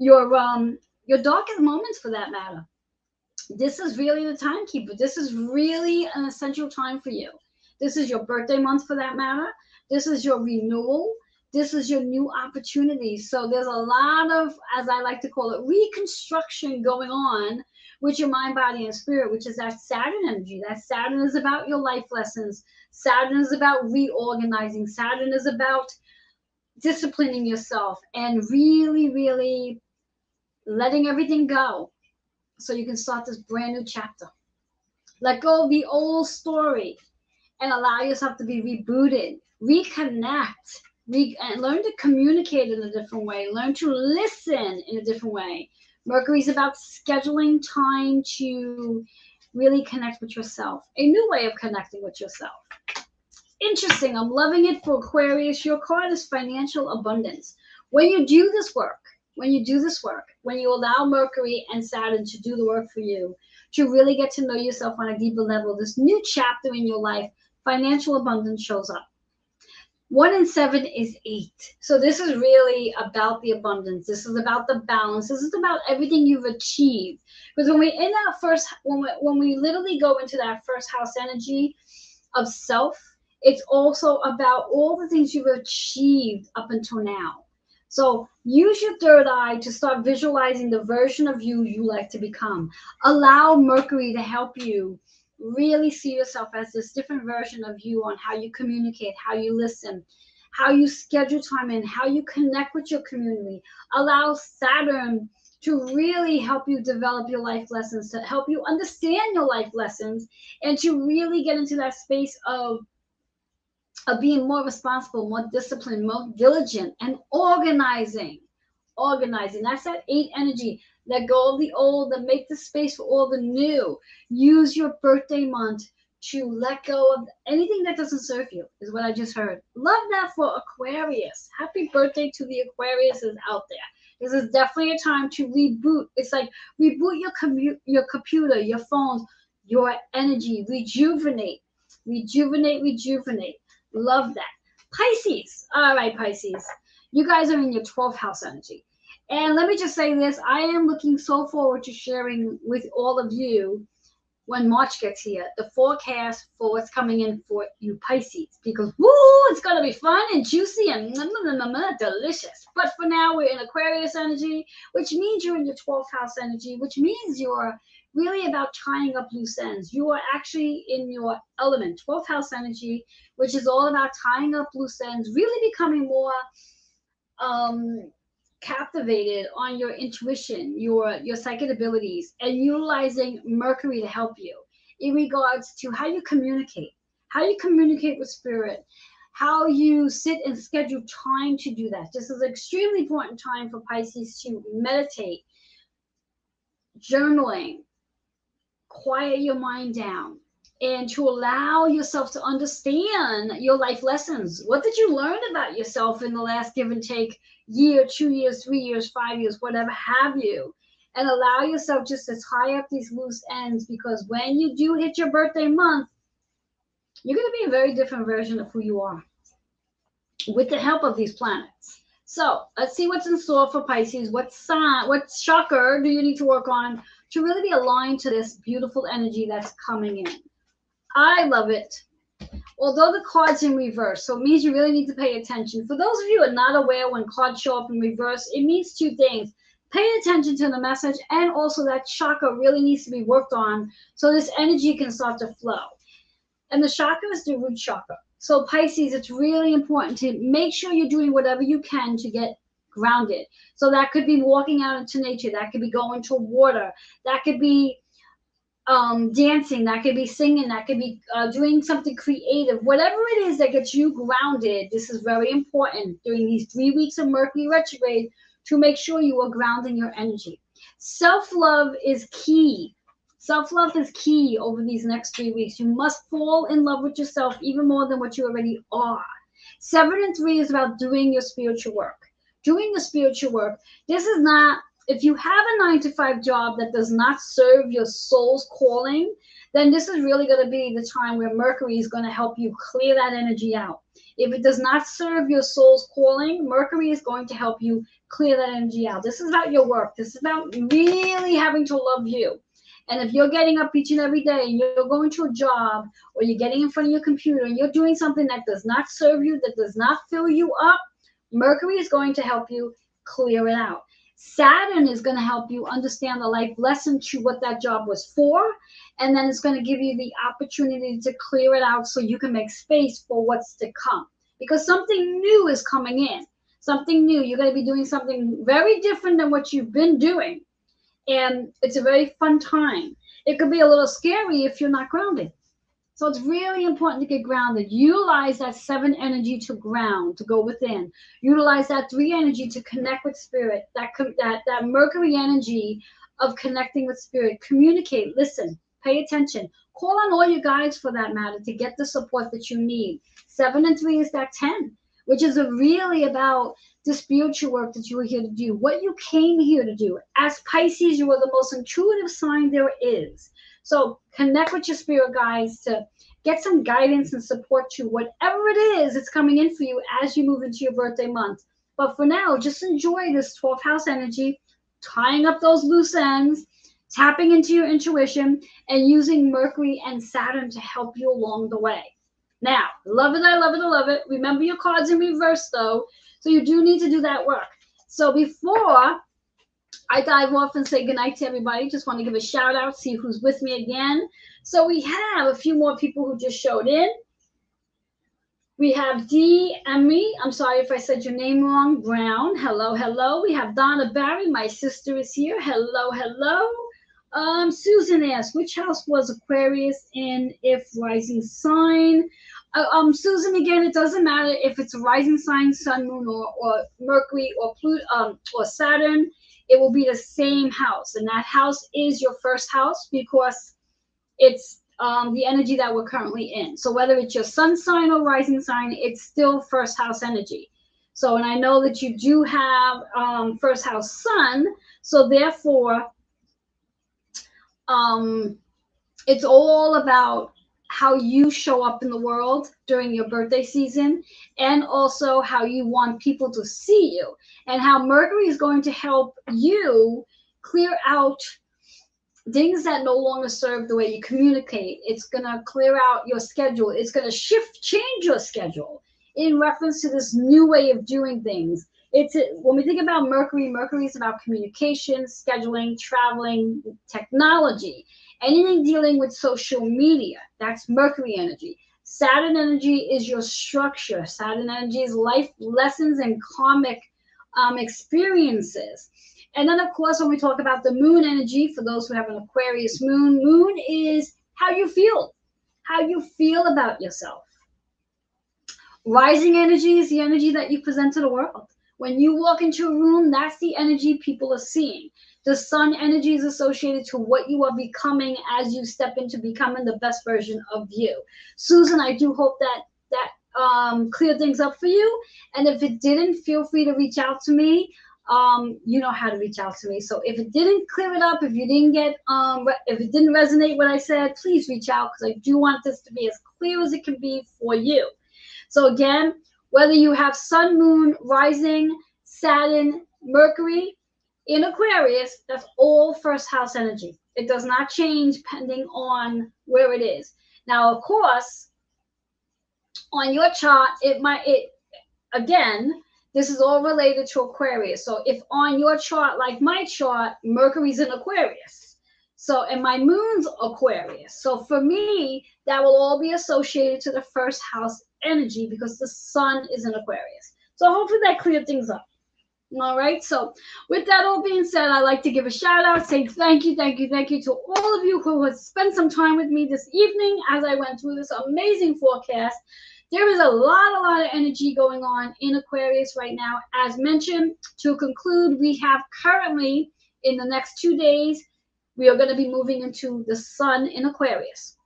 darkest moments for that matter. This is really the timekeeper. This is really an essential time for you. This is your birthday month for that matter. This is your renewal. This is your new opportunity. So there's a lot of, as I like to call it, reconstruction going on with your mind, body, and spirit, which is that Saturn energy. That Saturn is about your life lessons. Saturn is about reorganizing. Saturn is about disciplining yourself and really, really letting everything go so you can start this brand new chapter. Let go of the old story and allow yourself to be rebooted, reconnect, and learn to communicate in a different way, learn to listen in a different way. Mercury's about scheduling time to really connect with yourself, a new way of connecting with yourself. Interesting. I'm loving it for Aquarius. Your card is financial abundance. When you do this work, when you allow Mercury and Saturn to do the work for you, to really get to know yourself on a deeper level, this new chapter in your life, financial abundance shows up. 1 in 7 is 8. So this is really about the abundance. This is about the balance. This is about everything you've achieved. Because when we literally go into that first house energy of self, it's also about all the things you've achieved up until now. So use your third eye to start visualizing the version of you like to become. Allow Mercury to help you really see yourself as this different version of you on how you communicate, how you listen, how you schedule time in, how you connect with your community. Allow Saturn to really help you develop your life lessons, to help you understand your life lessons, and to really get into that space of being more responsible, more disciplined, more diligent, and organizing. That's that 8 energy. Let go of the old and make the space for all the new. Use your birthday month to let go of anything that doesn't serve you, is what I just heard. Love that for Aquarius. Happy birthday to the Aquariuses out there. This is definitely a time to reboot. It's like reboot your computer, your phones, your energy. Rejuvenate. Love that. Pisces. All right, Pisces. You guys are in your 12th house energy. And let me just say this. I am looking so forward to sharing with all of you when March gets here, the forecast for what's coming in for you Pisces, because woo, it's gonna be fun and juicy and delicious. But for now, we're in Aquarius energy, which means you're in your 12th house energy, which means you're really about tying up loose ends. You are actually in your element, 12th house energy, which is all about tying up loose ends, really becoming more captivated on your intuition, your psychic abilities, and utilizing Mercury to help you in regards to how you communicate with spirit, how you sit and schedule time to do that. This is an extremely important time for Pisces to meditate, journaling, quiet your mind down, and to allow yourself to understand your life lessons. What did you learn about yourself in the last give and take year, 2 years, 3 years, 5 years, whatever have you? And allow yourself just to tie up these loose ends, because when you do hit your birthday month, you're going to be a very different version of who you are with the help of these planets. So let's see what's in store for Pisces. What sign, what chakra do you need to work on to really be aligned to this beautiful energy that's coming in? I love it. Although the card's in reverse, so it means you really need to pay attention. For those of you who are not aware, when cards show up in reverse, it means two things. Pay attention to the message, and also that chakra really needs to be worked on so this energy can start to flow. And the chakra is the root chakra. So Pisces, it's really important to make sure you're doing whatever you can to get grounded. So that could be walking out into nature. That could be going to water. That could be dancing. That could be singing. That could be doing something creative. Whatever it is that gets you grounded, this is very important during these 3 weeks of Mercury retrograde to make sure you are grounding your energy. Self-love is key. Self-love is key over these next 3 weeks. You must fall in love with yourself even more than what you already are. 7 and 3 is about doing your spiritual work. Doing the spiritual work. This is not, if you have a 9-to-5 job that does not serve your soul's calling, then this is really going to be the time where Mercury is going to help you clear that energy out. If it does not serve your soul's calling, Mercury is going to help you clear that energy out. This is about your work. This is about really having to love you. And if you're getting up each and every day and you're going to a job, or you're getting in front of your computer and you're doing something that does not serve you, that does not fill you up, Mercury is going to help you clear it out. Saturn is going to help you understand the life lesson to what that job was for. And then it's going to give you the opportunity to clear it out so you can make space for what's to come. Because something new is coming in. Something new. You're going to be doing something very different than what you've been doing. And it's a very fun time. It could be a little scary if you're not grounded. So it's really important to get grounded. Utilize that 7 energy to ground, to go within. Utilize that 3 energy to connect with spirit. That Mercury energy of connecting with spirit. Communicate, listen, pay attention. Call on all your guides for that matter to get the support that you need. 7 and 3 is that 10, which is really about the spiritual work that you were here to do, what you came here to do. As Pisces, you are the most intuitive sign there is. So connect with your spirit guides to get some guidance and support to whatever it is that's coming in for you as you move into your birthday month. But for now, just enjoy this 12th house energy, tying up those loose ends, tapping into your intuition, and using Mercury and Saturn to help you along the way. Now, love it, I love it, I love it. Remember your cards in reverse, though. So you do need to do that work. So before I dive off and say goodnight to everybody, just want to give a shout out, see who's with me again. So we have a few more people who just showed in. We have D. Emery. I'm sorry if I said your name wrong. Brown. Hello, hello. We have Donna Barry. My sister is here. Hello, hello. Susan asked, which house was Aquarius in if rising sign? Susan, again, it doesn't matter if it's a rising sign, sun, moon, or Mercury, or Pluto, or Saturn. It will be the same house, and that house is your first house because it's the energy that we're currently in. So whether it's your sun sign or rising sign, it's still first house energy. So, and I know that you do have first house sun, so therefore it's all about how you show up in the world during your birthday season, and also how you want people to see you, and how Mercury is going to help you clear out things that no longer serve the way you communicate. It's going to clear out your schedule. It's going to change your schedule in reference to this new way of doing things. When we think about Mercury, Mercury is about communication, scheduling, traveling, technology, anything dealing with social media. That's Mercury energy. Saturn energy is your structure. Saturn energy is life lessons and karmic experiences. And then, of course, when we talk about the moon energy, for those who have an Aquarius moon, moon is how you feel about yourself. Rising energy is the energy that you present to the world. When you walk into a room, that's the energy people are seeing. The sun energy is associated to what you are becoming as you step into becoming the best version of you. Susan, I do hope that cleared things up for you. And if it didn't, feel free to reach out to me. You know how to reach out to me. So if it didn't clear it up, if you didn't get, if it didn't resonate what I said, please reach out, because I do want this to be as clear as it can be for you. So again, whether you have sun, moon, rising, Saturn, Mercury in Aquarius, that's all first house energy. It does not change depending on where it is. Now, of course, on your chart, again, this is all related to Aquarius. So if on your chart, like my chart, Mercury's in Aquarius. So, and my moon's Aquarius. So for me, that will all be associated to the first house energy because the sun is in Aquarius. So hopefully that cleared things up. All right. So with that all being said, I'd like to give a shout out, say thank you to all of you who have spent some time with me this evening as I went through this amazing forecast. There is a lot of energy going on in Aquarius right now. As mentioned, to conclude, we have currently, in the next 2 days, we are going to be moving into the sun in Aquarius.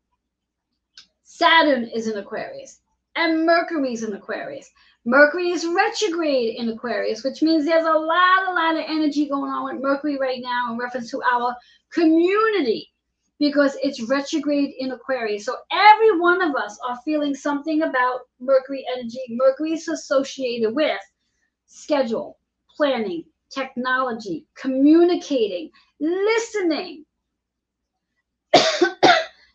Saturn is in Aquarius, and Mercury is in Aquarius. Mercury is retrograde in Aquarius, which means there's a lot of energy going on with Mercury right now in reference to our community, because it's retrograde in Aquarius. So every one of us are feeling something about Mercury energy. Mercury is associated with schedule, planning, technology, communicating, listening.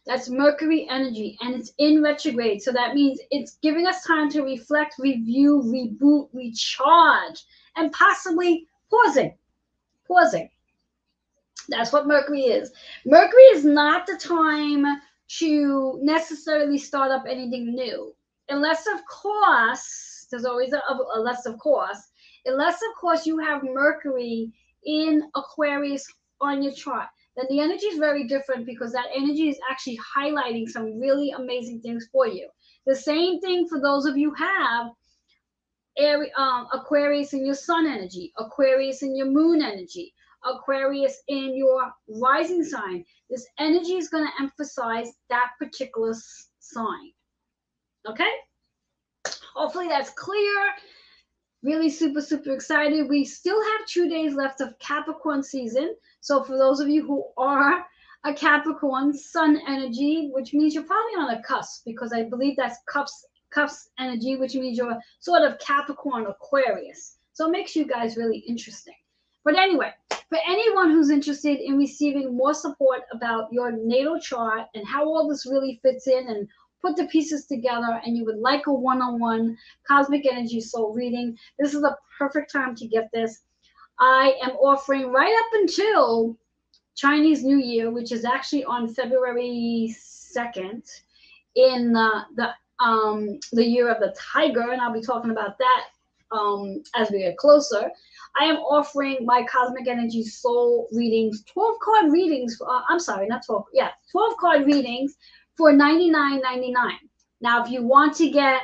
That's Mercury energy, and it's in retrograde. So that means it's giving us time to reflect, review, reboot, recharge, and possibly pausing. That's what Mercury is. Mercury is not the time to necessarily start up anything new. Unless, of course, there's always a unless, of course, you have Mercury in Aquarius on your chart. Then the energy is very different, because that energy is actually highlighting some really amazing things for you. The same thing for those of you who have Aquarius in your sun energy, Aquarius in your moon energy, Aquarius in your rising sign. This energy is going to emphasize that particular sign. Okay? Hopefully that's clear. Really super excited. We still have 2 days left of Capricorn season. So for those of you who are a Capricorn, sun energy, which means you're probably on a cusp, because I believe that's cusp energy, which means you're sort of Capricorn Aquarius. So it makes you guys really interesting. But anyway, for anyone who's interested in receiving more support about your natal chart and how all this really fits in and put the pieces together, and you would like a one-on-one cosmic energy soul reading, this is the perfect time to get this. I am offering right up until Chinese New Year, which is actually on February 2nd, in the year of the tiger, and I'll be talking about that as we get closer. I am offering my cosmic energy soul readings, 12 card readings. 12 card readings for $99.99. Now, if you want to get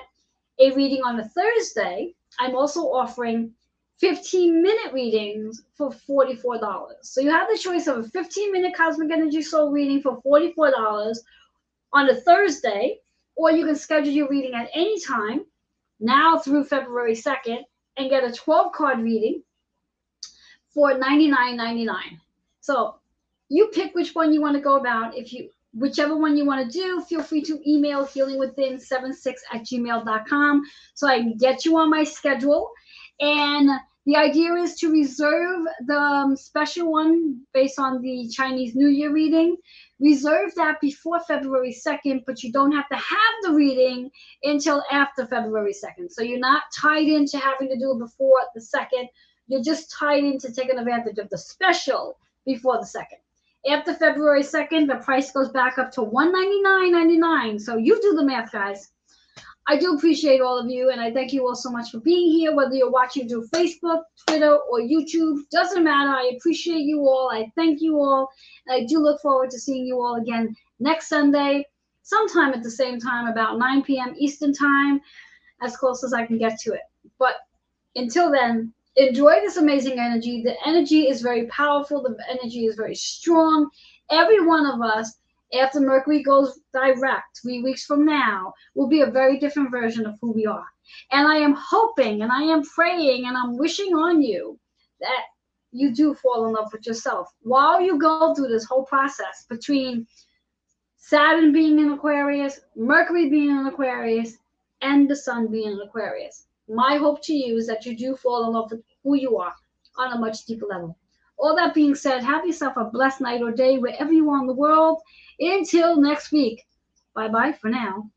a reading on a Thursday, I'm also offering 15-minute readings for $44. So you have the choice of a 15-minute cosmic energy soul reading for $44 on a Thursday, or you can schedule your reading at any time now through February 2nd and get a 12-card reading for $99.99. So you pick which one you want to go about. Whichever one you want to do, feel free to email healingwithin76@gmail.com so I can get you on my schedule. And The idea is to reserve the special one based on the Chinese New Year reading. Reserve that before February 2nd, but you don't have to have the reading until after February 2nd. So you're not tied into having to do it before the 2nd. You're just tied into taking advantage of the special before the 2nd. After February 2nd, the price goes back up to $199.99. So you do the math, guys. I do appreciate all of you, and I thank you all so much for being here, whether you're watching through Facebook, Twitter, or YouTube. Doesn't matter. I appreciate you all. I thank you all. And I do look forward to seeing you all again next Sunday, sometime at the same time, about 9 p.m. Eastern Time, as close as I can get to it. But until then, enjoy this amazing energy. The energy is very powerful. The energy is very strong. Every one of us, after Mercury goes direct 3 weeks from now, will be a very different version of who we are. And I am hoping and I am praying and I'm wishing on you that you do fall in love with yourself while you go through this whole process between Saturn being in Aquarius, Mercury being in Aquarius, and the Sun being in Aquarius. My hope to you is that you do fall in love with who you are on a much deeper level. All that being said, have yourself a blessed night or day wherever you are in the world. Until next week. Bye-bye for now.